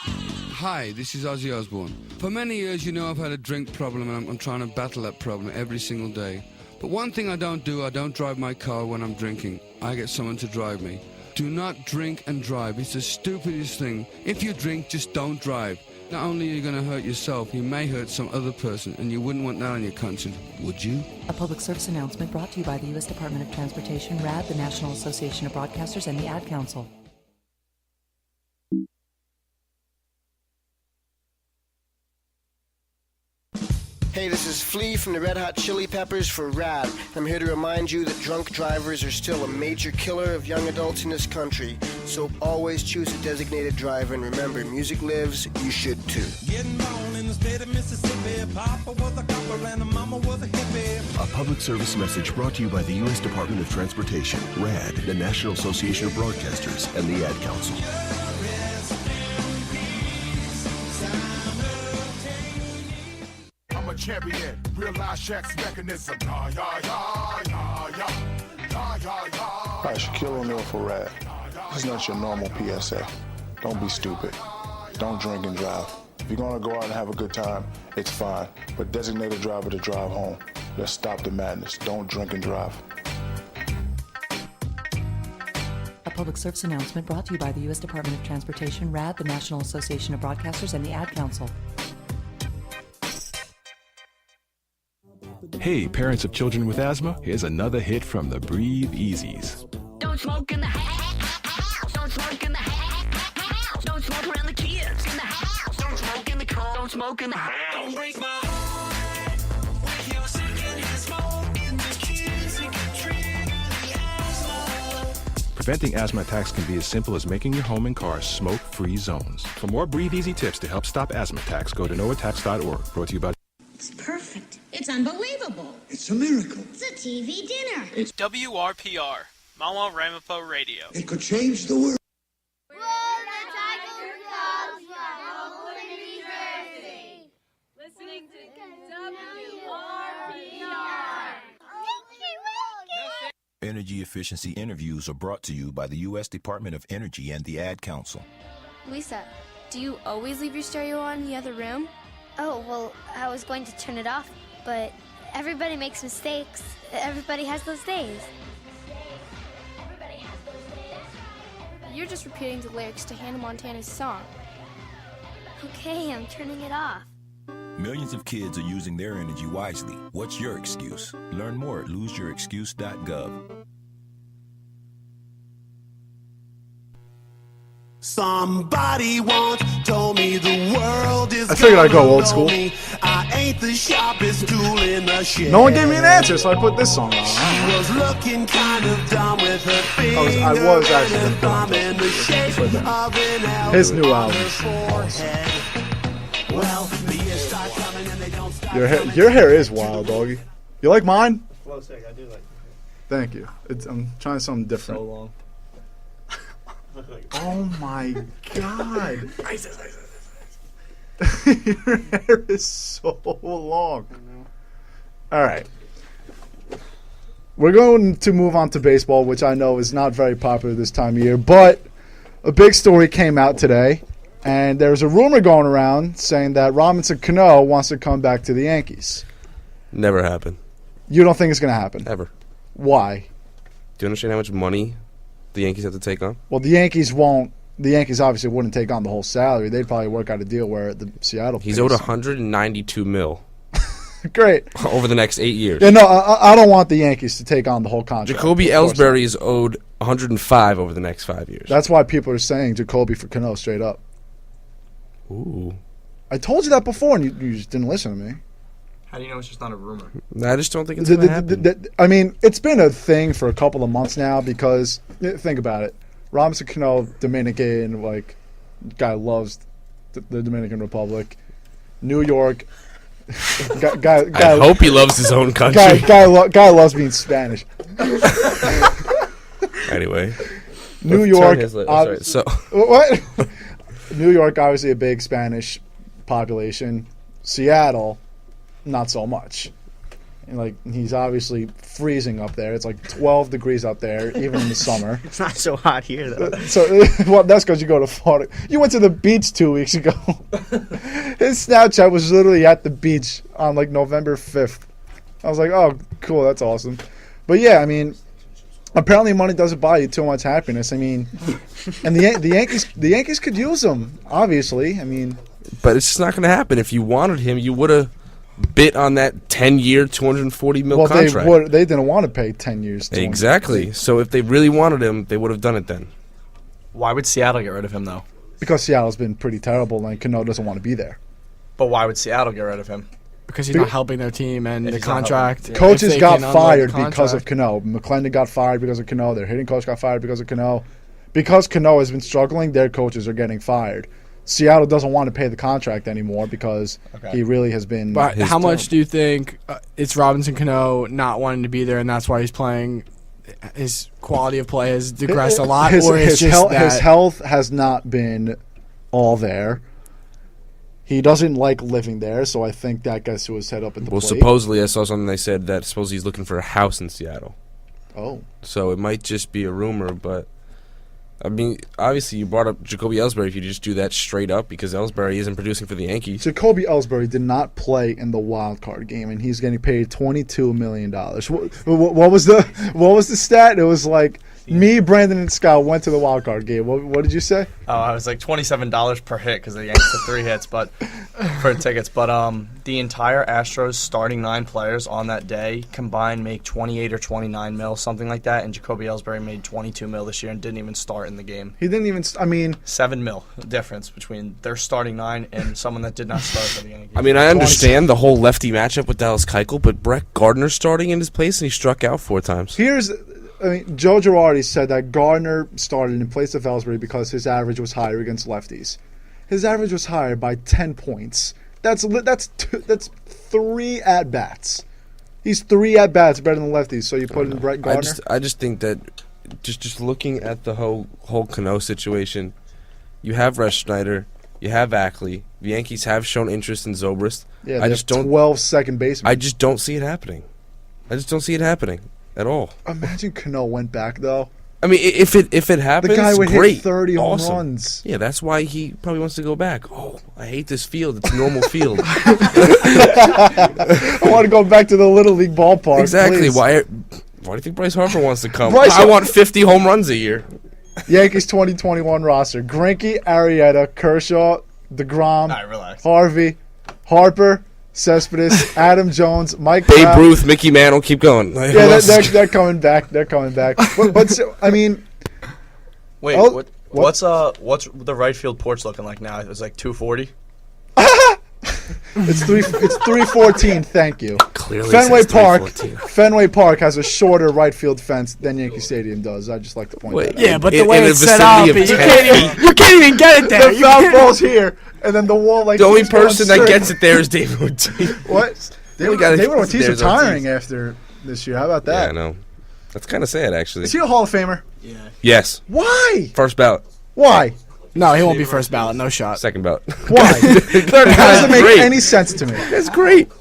Hi, this is Ozzy Osbourne. For many years, you know I've had a drink problem, and I'm trying to battle that problem every single day. But one thing I don't do, I don't drive my car when I'm drinking. I get someone to drive me. Do not drink and drive. It's the stupidest thing. If you drink, just don't drive. Not only are you going to hurt yourself, you may hurt some other person, and you wouldn't want that on your conscience, would you? A public service announcement brought to you by the U.S. Department of Transportation, RAD, the National Association of Broadcasters, and the Ad Council. Hey, this is Flea from the Red Hot Chili Peppers for RAD. I'm here to remind you that drunk drivers are still a major killer of young adults in this country. So always choose a designated driver, and remember, music lives, you should too. Getting born in the state of Mississippi. Papa was a copper and mama was a hippie. A public service message brought to you by the U.S. Department of Transportation, RAD, the National Association of Broadcasters, and the Ad Council. I'm a champion, realize Shaq's mechanism. Ya, ya, ya, ya, ya, ya, ya, ya. Hi, Shaquille O'Neal for RAD. This is not your normal PSA. Don't be stupid. Don't drink and drive. If you're gonna go out and have a good time, it's fine. But designate a driver to drive home. Let's stop the madness. Don't drink and drive. A public service announcement brought to you by the U.S. Department of Transportation, RAD, the National Association of Broadcasters, and the Ad Council. Hey, parents of children with asthma, here's another hit from the Breathe Easies. Don't smoke in the house. Don't smoke in the house. Don't smoke around the kids in the house. Don't smoke in the car. Don't smoke in the house. Don't break my heart with your secondhand smoke in the kids. It can trigger the asthma. Preventing asthma attacks can be as simple as making your home and car smoke-free zones. For more Breathe Easy tips to help stop asthma attacks, go to noattacks.org. Brought to you by... It's perfect. It's unbelievable. It's a miracle. It's a TV dinner. It's WRPR, Mama Ramapo Radio. It could change the world. Listening to WRPR. Energy efficiency interviews are brought to you by the U.S. Department of Energy and the Ad Council. Lisa, do you always leave your stereo on in the other room? Oh, well, I was going to turn it off, but everybody makes mistakes. Everybody has those days. You're just repeating the lyrics to Hannah Montana's song. Okay, I'm turning it off. Millions of kids are using their energy wisely. What's your excuse? Learn more at loseyourexcuse.gov. Somebody once told me the world is I figured I'd go old school. I ain't the sharpest tool in the shed. No one gave me an answer, so I put this song on. She was looking kind of dumb with her fingers. I was actually and thumb in the shape of an his new album. Well, the years start coming and they don't stop. Your hair is wild, doggy. You like mine? Flow sick, I do like it. Thank you. I'm trying something different. So long. Oh my god. Your hair is so long. Alright. We're going to move on to baseball, which I know is not very popular this time of year, but a big story came out today, and there's a rumor going around saying that Robinson Cano wants to come back to the Yankees. Never happen. You don't think it's going to happen? Ever. Why? Do you understand how much money the Yankees have to take on? Well, the Yankees won't. The Yankees obviously wouldn't take on the whole salary. They'd probably work out a deal where the Seattle. He's owed $192 million. Great. Over the next 8 years. Yeah, no, I don't want the Yankees to take on the whole contract. Jacoby Ellsbury is owed $105 over the next 5 years. That's why people are saying Jacoby for Cano straight up. Ooh. I told you that before, and you just didn't listen to me. How do you know it's just not a rumor? I just don't think it's going to happen. I mean, it's been a thing for a couple of months now because, think about it. Robinson Cano, Dominican, guy loves the Dominican Republic. New York. guy, I hope he loves his own country. Guy loves being Spanish. Anyway. New York. What? New York, obviously a big Spanish population. Seattle, not so much. And, like, he's obviously freezing up there. It's like 12 degrees up there, even in the summer. It's not so hot here, though. So, well, that's because you go to Florida. You went to the beach 2 weeks ago. His Snapchat was literally at the beach on, like, November 5th. I was like, oh, cool, that's awesome. But, yeah, I mean, apparently money doesn't buy you too much happiness. I mean, and the Yankees could use him, obviously. I mean. But it's just not going to happen. If you wanted him, you would have bit on that 10-year, $240 million contract. Well, they didn't want to pay 10 years. Exactly. So if they really wanted him, they would have done it then. Why would Seattle get rid of him, though? Because Seattle's been pretty terrible, and Cano doesn't want to be there. But why would Seattle get rid of him? Because he's not helping their team and the contract. Coaches got fired because of Cano. McClendon got fired because of Cano. Their hitting coach got fired because of Cano. Because Cano has been struggling, their coaches are getting fired. Seattle doesn't want to pay the contract anymore because he really has been. But how much do you think it's Robinson Cano not wanting to be there, and that's why he's playing? His quality of play has digressed a lot, or it's just that his health has not been all there. He doesn't like living there, so I think that gets to his head up at the plate. Supposedly I saw something they said that supposedly he's looking for a house in Seattle. Oh. So it might just be a rumor, but I mean, obviously you brought up Jacoby Ellsbury if you just do that straight up because Ellsbury isn't producing for the Yankees. Jacoby Ellsbury did not play in the wild card game, and he's getting paid $22 million. What was the stat? It was like me, Brandon, and Scott went to the wild card game. What did you say? Oh, I was like $27 per hit because the Yankees took 3 hits, but for tickets. But the entire Astros starting 9 players on that day combined make 28 or 29 mil, something like that. And Jacoby Ellsbury made 22 mil this year and didn't even start in the game. He didn't even. I mean, 7 mil difference between their starting 9 and someone that did not start for the Yankees. I mean, I understand the whole lefty matchup with Dallas Keuchel, but Brett Gardner starting in his place and he struck out 4 times. Joe Girardi said that Gardner started in place of Ellsbury because his average was higher against lefties. His average was higher by 10 points. That's 3 at bats. He's 3 at bats better than lefties. So you put in Brett Gardner. I just think that just looking at the whole Cano situation, you have Resch Schneider, you have Ackley. The Yankees have shown interest in Zobrist. Yeah, I just don't. 12 second baseman. I just don't see it happening. At all. Imagine Cano went back though. I mean, if it happens, the guy would great. hit 30 awesome. home runs. Yeah, that's why he probably wants to go back. Oh, I hate this field. It's a normal field. I want to go back to the Little League ballpark. Exactly. Please. Why do you think Bryce Harper wants to come? I want 50 home runs a year. Yankees 2021 roster: Greinke, Arrieta, Kershaw, DeGrom, Harvey, Harper, Cespedes, Adam Jones, Mike Babe Trout. Ruth, Mickey Mantle, keep going. Yeah, they're coming back. They're coming back. But I mean, wait, what's the right field porch looking like now? It's like 240. It's 314. Thank you. Clearly, Fenway Park has a shorter right field fence than Yankee Stadium does. I just like to point that out. Yeah, but the way it's set up, you can't even get it there. The foul ball's here, and then the wall like. The only person that gets it there is David Ortiz. What? David Ortiz retiring after this year. How about that? Yeah, I know. That's kind of sad, actually. Is he a Hall of Famer? Yeah. Yes. Why? First ballot. Why? No, he won't be first ballot. No shot. Second ballot. Why? That doesn't make any sense to me. That's great.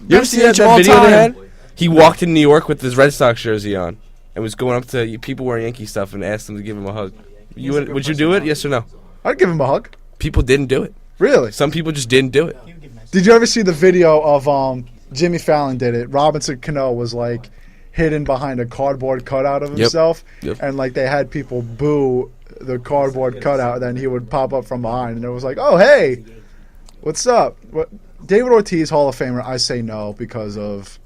You ever see that video they had? He walked in New York with his Red Sox jersey on and was going up to people wearing Yankee stuff and asked them to give him a hug. Would you do it? Yes or no? I'd give him a hug. People didn't do it. Really? Some people just didn't do it. Did you ever see the video of Jimmy Fallon did it? Robinson Cano was like hidden behind a cardboard cutout of himself, and like they had people boo the cardboard cutout, and then he would pop up from behind, and it was like, oh hey, what's up? David Ortiz, Hall of Famer. I say no because of.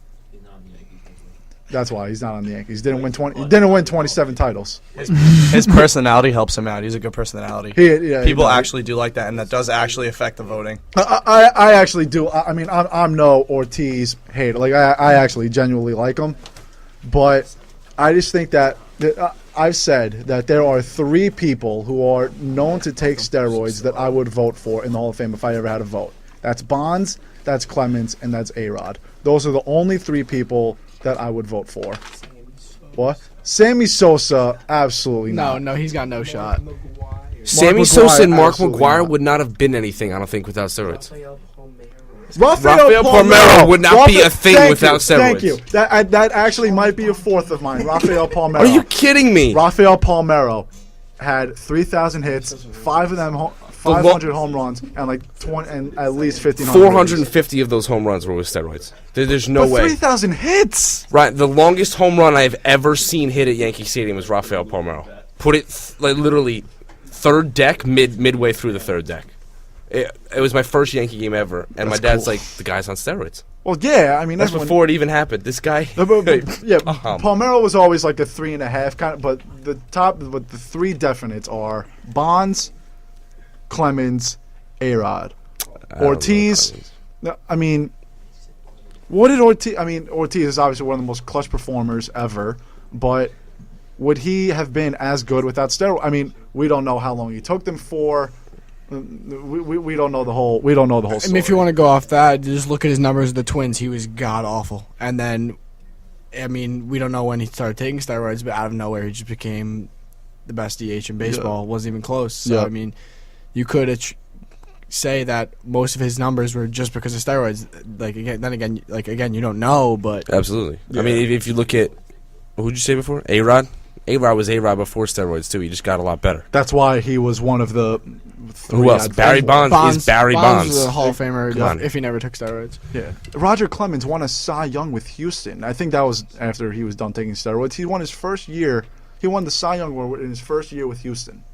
That's why he's not on the Yankees. He didn't win 27 titles. His personality helps him out. He's a good personality. People actually do like that, and that does actually affect the voting. I actually do. I mean, I'm no Ortiz hater. Like I actually genuinely like him, but I just think that I've said that there are 3 people who are known to take steroids that I would vote for in the Hall of Fame if I ever had a vote. That's Bonds, that's Clemens, and that's A-Rod. Those are the only 3 people that I would vote for. What? Sammy Sosa, absolutely not. No, he's got no shot. Sammy Sosa and Mark McGwire would not have been anything, I don't think, without steroids. Rafael Palmeiro would not be a thing without steroids. Thank you. That actually might be a fourth of mine. Rafael Palmeiro. Are you kidding me? Rafael Palmeiro had 3,000 hits, 5 of them 500 home runs, and like 20 and at least 1,500. 450 of those home runs were with steroids. There's no way. 3,000 hits. Right, the longest home run I've ever seen hit at Yankee Stadium was Rafael Palmeiro. Put it literally third deck, midway through the third deck. It was my first Yankee game ever, and my dad's like, the guy's on steroids. Well, yeah, I mean that's before it even happened. This guy, Palmeiro was always like a 3.5 kind of, but the three definites are Bonds, Clemens, A-Rod, Ortiz. No, I mean, what did Ortiz? I mean, Ortiz is obviously one of the most clutch performers ever, but would he have been as good without steroids? I mean, we don't know how long he took them for. We don't know the whole. We don't know the whole story. I mean, if you want to go off that, just look at his numbers with the Twins. He was god awful, and then, I mean, we don't know when he started taking steroids, but out of nowhere, he just became the best DH in baseball. Wasn't even close. So I mean, you could say that most of his numbers were just because of steroids. Like again, you don't know, but absolutely. I mean, if you look at who'd you say before? A-Rod. A-Rod was A-Rod before steroids too. He just got a lot better. That's why he was one of the. Who else? Barry Bonds is Barry Bonds. Was a Hall of Famer if he never took steroids. Yeah. Roger Clemens won a Cy Young with Houston. I think that was after he was done taking steroids. He won his first year. He won the Cy Young Award in his first year with Houston.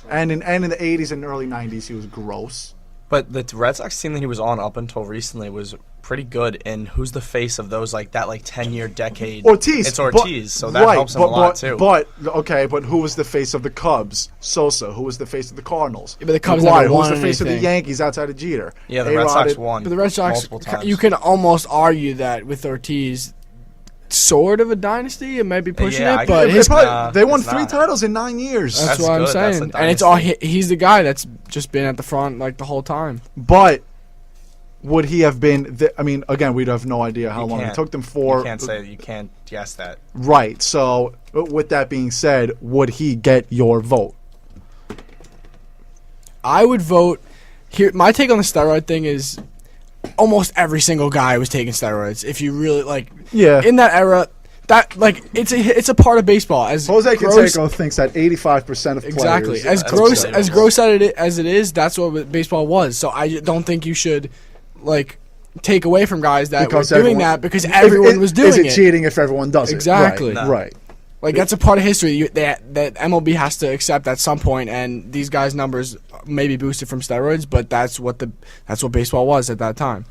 And in the 80s and early 90s, he was gross. But the Red Sox team that he was on up until recently was pretty good. And who's the face of those that 10-year decade? Ortiz. It's Ortiz, so that helps him a lot too. But who was the face of the Cubs? Sosa. Who was the face of the Cardinals? Yeah, but the Cubs McGuire. never Who was won the face anything. of the Yankees outside of Jeter? Yeah, the Red Sox won. But the Red Sox, multiple times. you can almost argue that with Ortiz, sort of a dynasty. It might be pushing it, but they won 3 titles in 9 years. That's what I'm saying, and it's all he's the guy that's just been at the front the whole time. But would he have been? I mean, again, we'd have no idea how long it took them for. You can't say you can't guess that. Right. So, with that being said, would he get your vote? I would vote. Here, my take on the steroid thing is almost every single guy was taking steroids. If you really in that era, that it's a part of baseball. As Jose Canseco thinks that 85% of exactly players as gross as it is, that's what baseball was. So I don't think you should take away from guys that were doing that because everyone was doing it. Is it cheating if everyone does it? Exactly. Right. That's a part of history that MLB has to accept at some point, and these guys' numbers may be boosted from steroids, but that's what baseball was at that time.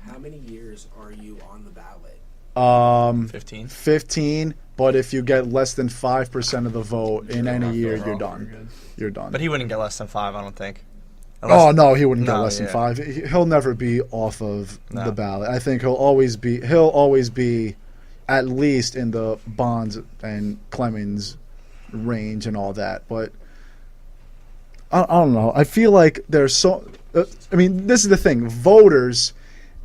How many years are you on the ballot? 15. 15, but if you get less than 5% of the vote in any year, you're done. You're done. But he wouldn't get less than 5, I don't think. No, he wouldn't get less than 5. He'll never be off of the ballot. I think he'll always be at least in the Bonds and Clemens range and all that. But I don't know. I feel like there's I mean, this is the thing.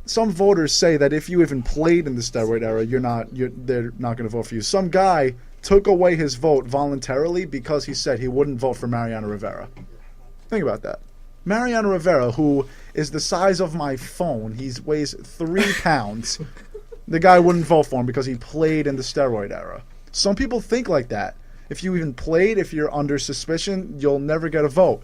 Some voters say that if you even played in the steroid era, they're not going to vote for you. Some guy took away his vote voluntarily because he said he wouldn't vote for Mariano Rivera. Think about that. Mariano Rivera, who is the size of my phone, he weighs 3 pounds. The guy wouldn't vote for him because he played in the steroid era. Some people think like that. If you even played, if you're under suspicion, you'll never get a vote.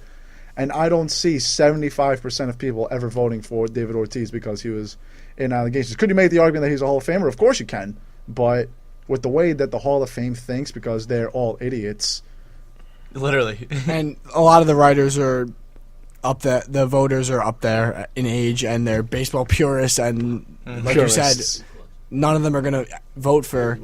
And I don't see 75% of people ever voting for David Ortiz because he was in allegations. Could you make the argument that he's a Hall of Famer? Of course you can. But with the way that the Hall of Fame thinks, because they're all idiots. Literally. And a lot of the writers are up there. The voters are up there in age, and they're baseball purists. And like you said, none of them are going to vote for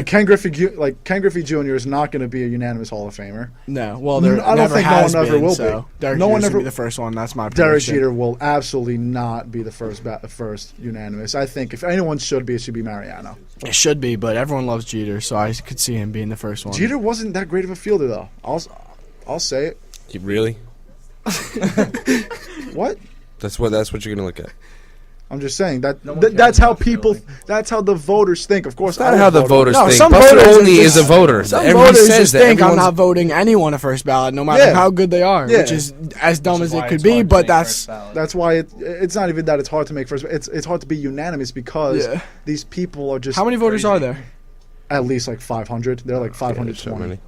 Ken Griffey Jr. is not going to be a unanimous Hall of Famer. No, well, I don't think no one ever will be. Derek No one Jeter's ever be the first one. That's my Derek prediction. Jeter will absolutely not be the first unanimous. I think if anyone should be, it should be Mariano. It should be, but everyone loves Jeter, so I could see him being the first one. Jeter wasn't that great of a fielder, though. I'll say it. Really? What? That's what you're gonna look at. I'm just saying that No one cares that's how about people. Philly. That's how the voters think. Of course, It's not I how would the vote voters No, think. some Buster voters Olney just- is a voter. Some Everybody voters says just that. think I'm Everyone's- not voting anyone a first ballot, no matter Yeah. how good they are, Yeah. which is as dumb Which as is it why could it's be. hard to But make that's first ballot. That's why it's not even that it's hard to make first. It's hard to be unanimous because Yeah. these people are just. how many voters are there? At least like 500. They're like Yeah, there's 520. so many.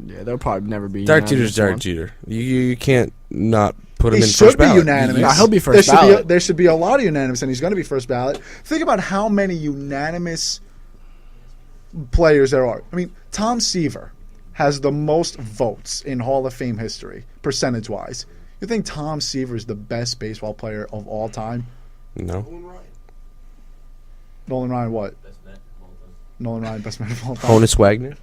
Yeah, they'll probably never be. Derek unanimous Jeter's Derek one. Jeter. You can't not put him He in should first be ballot. unanimous. No, he'll be There first should be ballot. there should be a lot of unanimous, and he's going to be first ballot. Think about how many unanimous players there are. I mean, Tom Seaver has the most votes in Hall of Fame history, percentage-wise. You think Tom Seaver is the best baseball player of all time? No. Nolan Ryan, what? Nolan Ryan, best man of all time. Honus Wagner.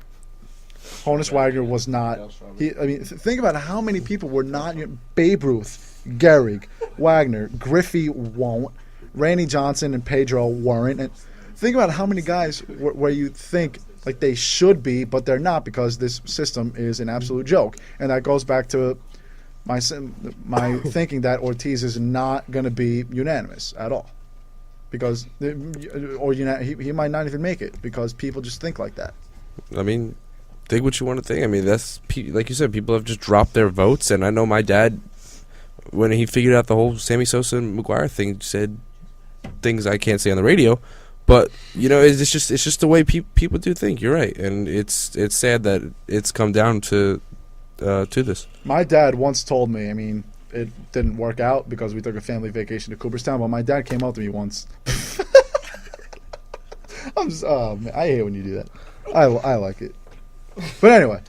Honus Wagner was not. Think about how many people were not. Babe Ruth, Gehrig, Wagner, Griffey won't, Randy Johnson and Pedro weren't. And think about how many guys where you think like they should be, but they're not because this system is an absolute joke. And that goes back to my thinking that Ortiz is not going to be unanimous at all, because he might not even make it because people just think like that. I mean, think what you want to think. I mean, that's like you said, people have just dropped their votes, and I know my dad, when he figured out the whole Sammy Sosa and McGuire thing, said things I can't say on the radio. But it's just the way people do think. You're right, and it's sad that it's come down to this. My dad once told me. I mean, it didn't work out because we took a family vacation to Cooperstown. But my dad came up to me once. Man, I hate when you do that. I like it. But anyway,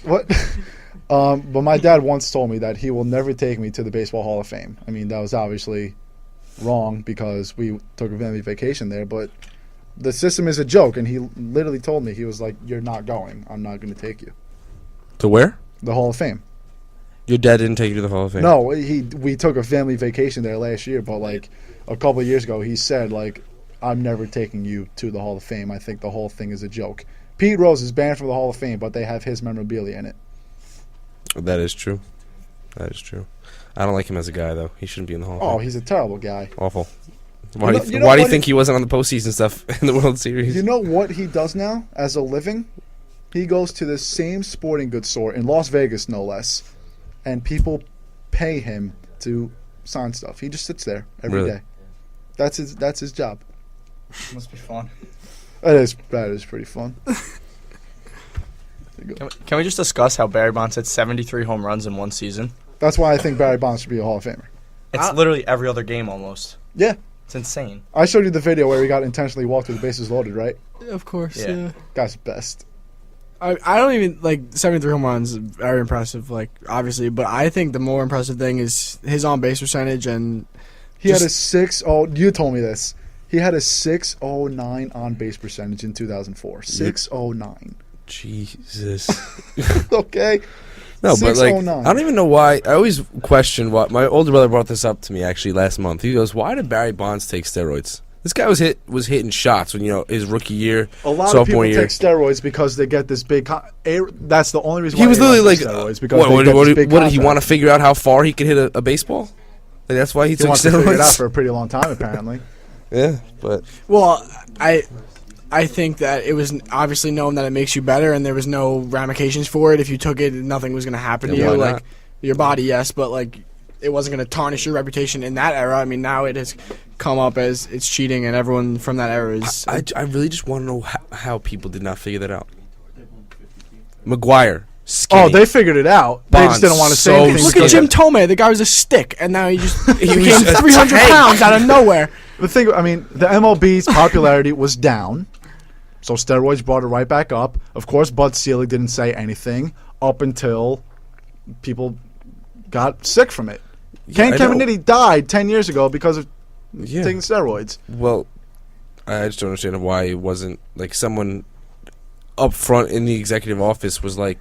what? But my dad once told me that he will never take me to the Baseball Hall of Fame. I mean, that was obviously wrong because we took a family vacation there. But the system is a joke, and he literally told me, he was like, "You're not going. I'm not going to take you." To where? The Hall of Fame. Your dad didn't take you to the Hall of Fame? No, we took a family vacation there last year, but like a couple of years ago, he said like, "I'm never taking you to the Hall of Fame. I think the whole thing is a joke." Pete Rose is banned from the Hall of Fame, but they have his memorabilia in it. That is true. That is true. I don't like him as a guy, though. He shouldn't be in the Hall of Fame. Oh, he's a terrible guy. Awful. Why do you think he wasn't on the postseason stuff in the World Series? You know what he does now as a living? He goes to the same sporting goods store in Las Vegas, no less, and people pay him to sign stuff. He just sits there every day. That's his job. Must be fun. That is pretty fun. Can we just discuss how Barry Bonds hit 73 home runs in one season? That's why I think Barry Bonds should be a Hall of Famer. It's literally every other game almost. Yeah. It's insane. I showed you the video where he got intentionally walked with the bases loaded, right? Of course, Yeah. yeah. Guy's best. I don't even, 73 home runs, very impressive, obviously. But I think the more impressive thing is his on-base percentage. And he had a 6.0. You told me this. He had a 6.09 on-base percentage in 2004. 6.09. Jesus. Okay. No, but I 6.09. don't even know why. I always question what my older brother brought this up to me actually last month. He goes, "Why did Barry Bonds take steroids?" This guy was hitting shots when his rookie year, A lot of sophomore people year. take steroids because they get this big. That's the only reason. He why was A-Rod literally takes like, steroids because what they get this big did he contract. want to figure out how far he could hit a baseball? Like, that's why he took wants to figure it out steroids. for a pretty long time, apparently. Yeah, but Well, I think that it was obviously known that it makes you better, and there was no ramifications for it. If you took it, nothing was going to happen to Yeah, you. why not? Your body, yes, but it wasn't going to tarnish your reputation in that era. I mean, now it has come up as it's cheating, and everyone from that era is. I really just want to know how people did not figure that out. McGuire, skinny. Oh, they figured it out. They just Bonds, didn't want to say so anything. Look because- at Jim Tomei. The guy was a stick, and now he became was a 300 tank. pounds out of nowhere. The thing, I mean, the MLB's popularity was down, so steroids brought it right back up. Of course, Bud Selig didn't say anything up until people got sick from it. Ken I know. Caminiti died 10 years ago because of Yeah. taking steroids. Well, I just don't understand why it wasn't someone up front in the executive office was like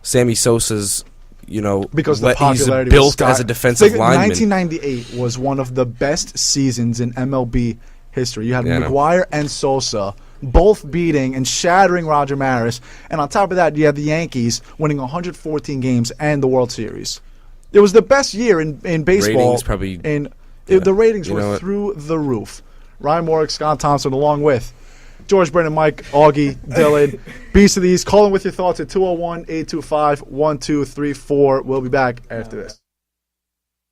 Sammy Sosa's, Because the he's popularity built was sky- as a defensive Think lineman. 1998 was one of the best seasons in MLB history. You had Yeah, I know. McGuire and Sosa both beating and shattering Roger Maris, and on top of that, you had the Yankees winning 114 games and the World Series. It was the best year in baseball. Ratings probably The ratings You know were what? through the roof. Ryan Morrick, Scott Thompson, along with George, Brendan, Mike, Augie, Dylan, Beast of the East. Call in with your thoughts at 201-825-1234. We'll be back after this.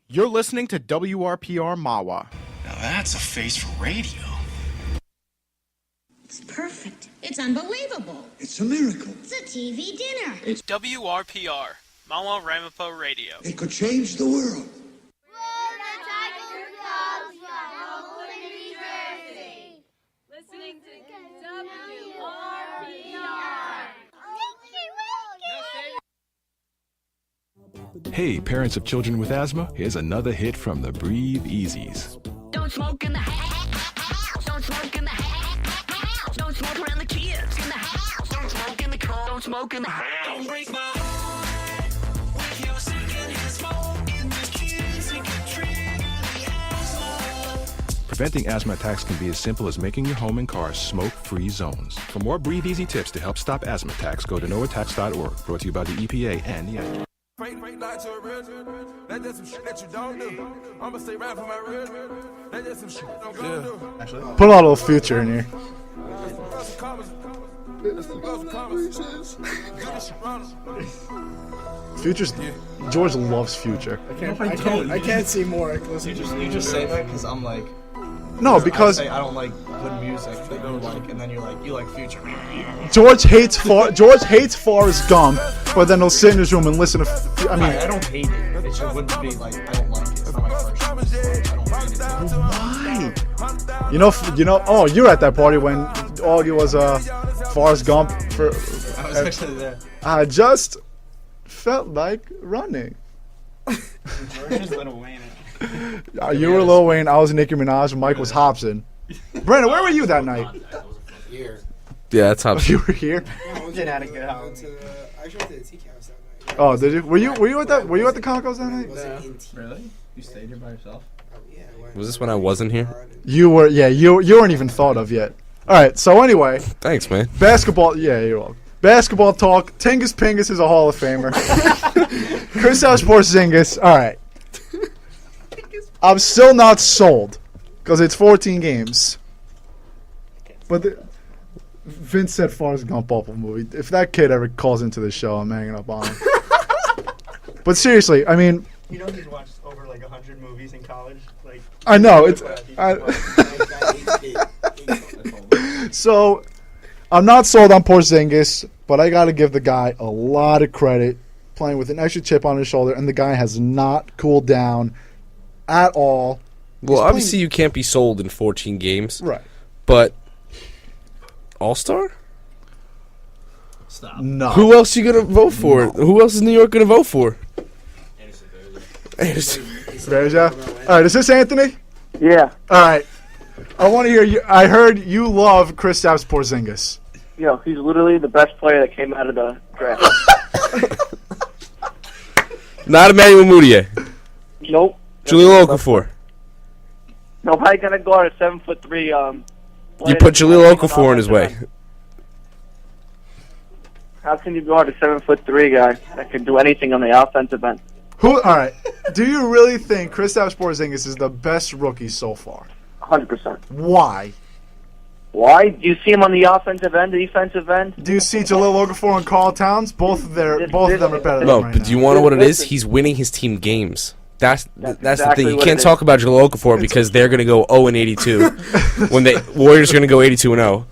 You're listening to WRPR Mawa. Now that's a face for radio. It's perfect. It's unbelievable. It's a miracle. It's a TV dinner. It's WRPR, Mawa Ramapo Radio. It could change the world. Listening to WRPR. Hey, parents of children with asthma, here's another hit from the Breathe Easies. Don't smoke in the house. Don't smoke in the house. Don't smoke around the kids in the house. Don't smoke in the car. Don't smoke in the house. Don't break my heart with your secondhand smoke in the kids and get triggered the asthma. Preventing asthma attacks can be as simple as making your home and car smoke-free zones. For more Breathe Easy tips to help stop asthma attacks, go to noattacks.org. Brought to you by the EPA and the NGA. That's just some shit that you don't do. I'ma stay right for my real. That's just some shit I'm gonna do. Actually, put a little Future in here. Future's George loves Future. I can't see more. You just say that because I'm like. No, because I say I don't like good music that you like, and then you like Future. George hates Forrest Gump, but then he'll sit in his room and listen to. I don't hate it. It just wouldn't be like I don't like it. It's not my first choice. I don't hate it. Why? You know. Oh, you were at that party when Augie was Forrest Gump. I was actually there. I just felt like running. George's Little Wayne. You were Lil Wayne. I was Nicki Minaj. And Mike was Hobson. Brandon, where were you that night? Here. Yeah, that's how. You were here. Did had a good house. Actually, went to the Tea House that night. Oh, did you? Were you at that? Were you at the Concos that night? Really? You stayed here by yourself? Was this when I wasn't here? You were. Yeah, you weren't even thought of yet. All right. So anyway. Thanks, man. Basketball. Yeah, you're welcome. Basketball talk. Tingus Pingus is a Hall of Famer. Kristaps Porzingis. All right. I'm still not sold because it's 14 games. But Vince said Forrest Gump awful movie. If that kid ever calls into the show, I'm hanging up on him. But seriously, I mean, You know he's watched over like 100 movies in college. Like I know it's. So, I'm not sold on Porzingis, but I got to give the guy a lot of credit, playing with an extra chip on his shoulder, and the guy has not cooled down at all. Well, obviously you can't be sold in 14 games. Right. But All-Star? Stop. No. Who else you going to vote for? Who else is New York going to vote for? Anderson. Verja. All right, is this Anthony? Yeah. All right. I want to hear you. I heard you love Kristaps Porzingis. Yo, he's literally the best player that came out of the draft. Not Emmanuel Mudiay. Nope. Jaleel Okafor. Nobody gonna guard a 7'3". You put Jaleel Okafor in his way. How can you guard a 7'3" guy that can do anything on the offensive end? All right. Do you really think Kristaps Porzingis is the best rookie so far? 100%. Why? Why? Do you see him on the offensive end, the defensive end? Do you see Jaleel Okafor and Carl Towns? Both of them are better than No, him right but now. do you want to know what it is? He's winning his team games. That's exactly the thing. You what can't it talk about Jaleel Okafor because they're going to go 0-82 when the Warriors are going to go 82-0.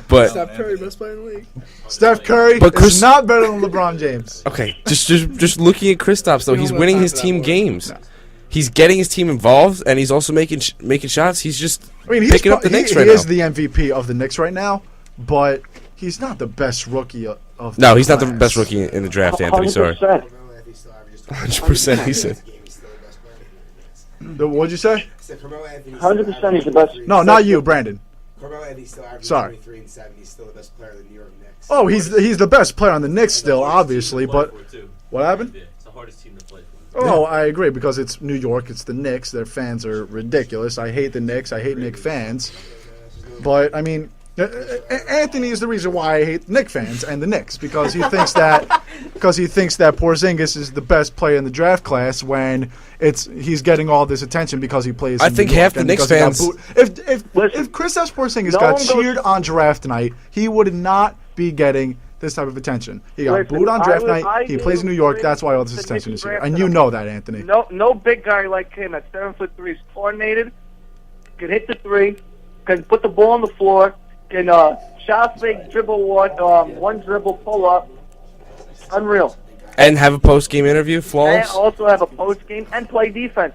But Steph Curry, best player in the league. Steph Curry is not better than LeBron James. Okay, just looking at Kristaps though, he's winning his team games. He's getting his team involved, and he's also making shots. He's just picking up the Knicks right now. He is the MVP of the Knicks right now, but he's not the best rookie of the No, he's not the class. best rookie in the draft, Anthony. Sorry. 100% he said. What'd you say? 100% he's the best. No, not you, Brandon. Carmelo Anthony still averages Sorry. 23 and 7. He's still the best player of the New York Knicks. Oh, he's the best player on the Knicks still, obviously, but what happened? It's the hardest team to play for. Oh, I agree because it's New York. It's the Knicks. Their fans are ridiculous. I hate the Knicks. I hate Knicks fans. But I mean, Anthony is the reason why I hate Knicks fans and the Knicks because he thinks that Porzingis is the best player in the draft class when he's getting all this attention because he plays. I think half the Knicks fans. If Kristaps Porzingis got cheered on draft night, he would not be getting this type of attention. He got booed on draft night. He plays in New York. That's why all this attention is here, and you know that, Anthony. No big guy like him at 7'3" is coordinated, can hit the three, can put the ball on the floor. Can shot fake, dribble one dribble, pull up. Unreal. And have a post-game interview, flawless? And also have a post-game and play defense.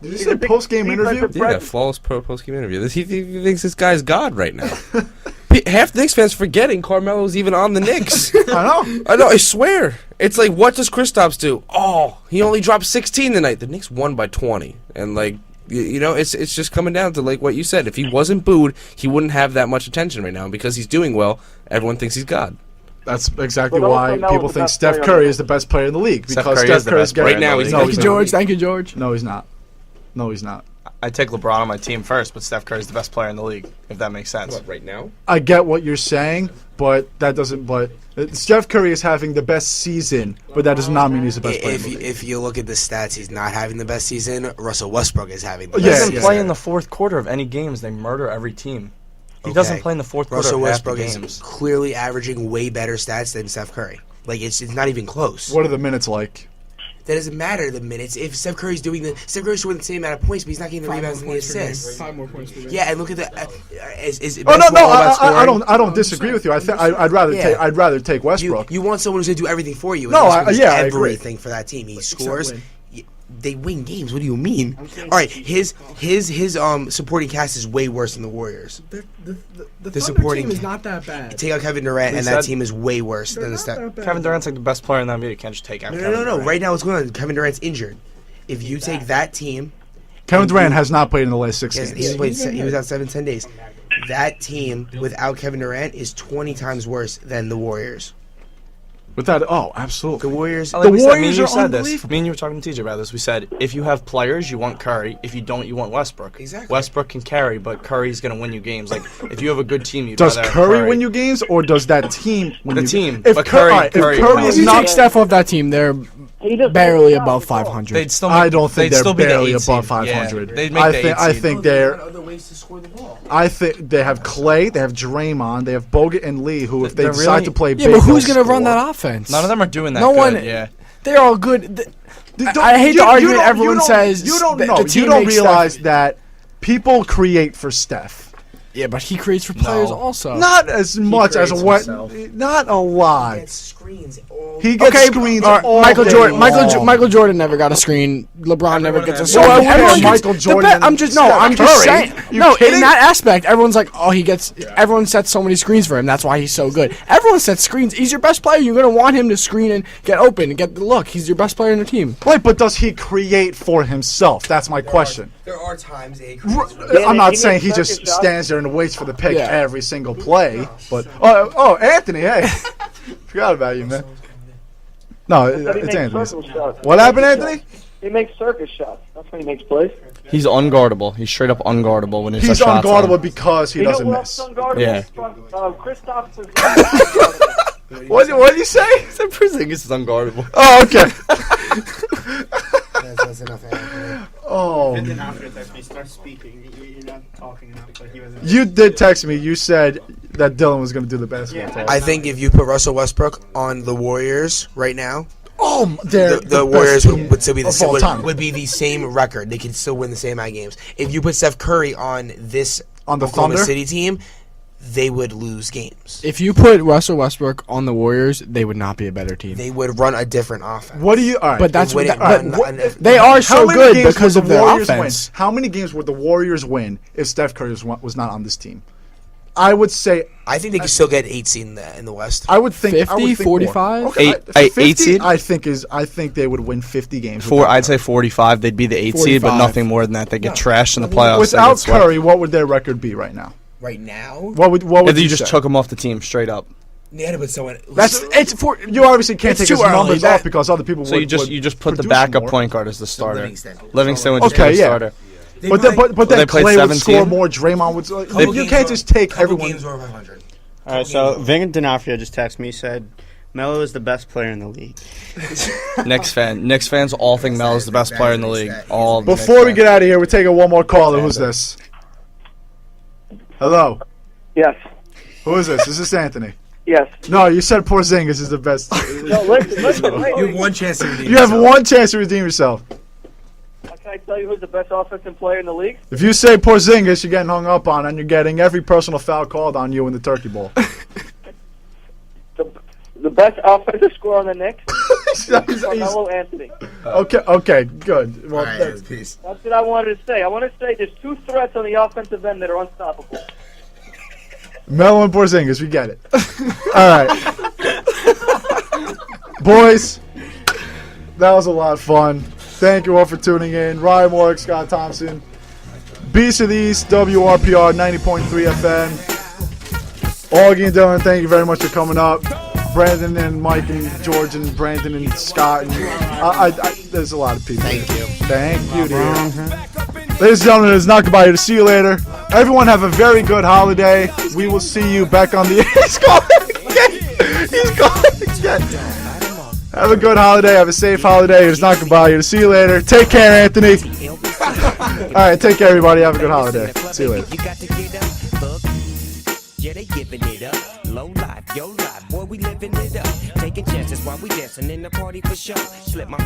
Did you say post-game interview? Yeah, flawless post-game interview. He thinks this guy's God right now. Half the Knicks fans forgetting Carmelo's even on the Knicks. I know, I swear. It's like, what does Kristaps do? Oh, he only dropped 16 tonight. The Knicks won by 20. And, like, you know, it's just coming down to, like, what you said. If he wasn't booed, he wouldn't have that much attention right now. And because he's doing well, everyone thinks he's God. That's exactly why people think Steph Curry is the best player in the league. Because Steph Curry's right now. Thank you, George. Thank you, George. No, he's not. No, he's not. I take LeBron on my team first, but Steph Curry's the best player in the league, if that makes sense. What, right now? I get what you're saying, but that doesn't. But Steph Curry is having the best season, but that does not mean he's the best player. If you look at the stats, he's not having the best season. Russell Westbrook is having the He best doesn't season. play in the fourth quarter of any games. They murder every team. He doesn't play in the fourth quarter Russell of half the Westbrook games. is clearly averaging way better stats than Steph Curry. Like, it's not even close. What are the minutes like? That doesn't matter, the minutes. If Steph Curry's scoring the same amount of points, but he's not getting the rebounds and the assists. 5 more points per game. Yeah, and look at the. I don't disagree with you. I'd rather take Westbrook. You want someone who's going to do everything for you. No, I agree. everything for that team. He scores. They win games. What do you mean? All right, his supporting cast is way worse than the Warriors. The supporting team is not that bad. Take out Kevin Durant, and that team is way worse than the Steph. Kevin Durant's like the best player in the NBA. You can't just take out Kevin No. Durant. Right now, what's going on? Kevin Durant's injured. If you take that team, Kevin Durant has not played in the last 6 games. He was out 7-10 days. That team without Kevin Durant is 20 times worse than the Warriors. Absolutely. The Warriors. Like the Warriors are unbelievable. Me and you were talking to TJ about this. We said if you have players, you want Curry. If you don't, you want Westbrook. Exactly. Westbrook can carry, but Curry's going to win you games. Like if you have a good team, you does Curry win you games, or does that team win the you team? If but Curry If you take Steph off that team, they're barely above 500. They'd still I don't think they're barely the above 500. Yeah, I think they're. Other ways to score the ball. I think they have Clay, they have Draymond, they have Bogut and Lee, who if they decide to play, but who's going to run that offense? None of them are doing that. No good, one. Yeah, they're all good. I hate the argument everyone says. You don't know. The team You don't makes realize Steph. that people create for Steph. Yeah, but he creates for players also. Not as much as not a lot. He gets screens all He gets screens all Michael day Jordan. long. Michael Jordan never got a screen. LeBron never gets a screen. Well, Everyone gets- Michael Jordan. I'm just saying. You kidding? In that aspect, everyone's like, oh, he gets. Everyone sets so many screens for him. That's why he's so good. Everyone sets screens. He's your best player. You're gonna want him to screen and get open and get the look. He's your best player in the team. Right, but does he create for himself? That's my question. There are times they. I'm not saying he just stands there and waits for the pick every single play, but Anthony, hey, forgot about you, man. No, it's Anthony. What happened, Anthony? He makes circus shots. That's when he makes plays. he's unguardable. He's straight up unguardable when he's unguardable because he doesn't miss. Yeah. Kristaps Porzingis. What did you say? He said Porzingis is unguardable. Oh, okay. That's enough. Anthony. Oh. And then after that, he starts speaking. You're not talking enough, but he wasn't. You did text me. You said that Dylan was going to do the basketball talk. I think if you put Russell Westbrook on the Warriors right now, the Warriors would still be would be the same record. They could still win the same amount of games. If you put Steph Curry on the Oklahoma Thunder? City team, they would lose games. If you put Russell Westbrook on the Warriors, they would not be a better team. They would run a different offense. What do you? All right. But that's They what they are so good because of their offense. How many games would the Warriors win if Steph Curry was not on this team? I would say. I think they could still get 8 seed in the West. I would think 50, 45? Okay, 8 seed? I think they would win 50 games. I'd say 45. They'd be the 8 seed, but 45. nothing more than that. They get trashed in the playoffs. Without Curry, what would their record be right now? Right now? What would if you just took him off the team straight up? Yeah, but someone. You obviously can't take his numbers off because other people. So you just put the produce backup more. point guard as the starter. Livingston Livingston would just be the starter. But then they played Clay would 17? score more. Draymond would. You can't just take everyone. Games over 500. All right, so Ving D'Onofrio just texted me, said Melo is the best player in the league. Knicks fans all think Melo's the best player in the league. All the Before we get out of here, we're taking one more caller. Who's this? Hello. Yes. Who is this? Is this Anthony? Yes. No, you said Porzingis is the best. No, listen. You have one chance to redeem You have one chance to redeem yourself. Can I tell you who's the best offensive player in the league? If you say Porzingis, you're getting hung up on, and you're getting every personal foul called on you in the Turkey Bowl. The best offensive scorer on the Knicks? He's- Carmelo Anthony. Okay, good. Well, All right, peace. That's what I wanted to say. I want to say there's two threats on the offensive end that are unstoppable. Melo and Porzingis, we get it. All right. Boys, that was a lot of fun. Thank you all for tuning in. Ryan Warwick, Scott Thompson. Beast of the East, WRPR 90.3 FM. Augie and Dylan, thank you very much for coming up. Brandon and Mike and George and Brandon and Scott. And there's a lot of people. Thank you, dear. Ladies and gentlemen, it's not goodbye. To see you later. Everyone have a very good holiday. We will see you back on the He's calling again. Have a good holiday. Have a safe holiday. It's not goodbye. To see you later. Take care, Anthony. All right, take care, everybody. Have a good holiday. See you later. You got to get up, fuck. Yeah, they giving it up. Low life, yo life, boy, we living it up. Taking chances while we dancing in the party for sure. Slip my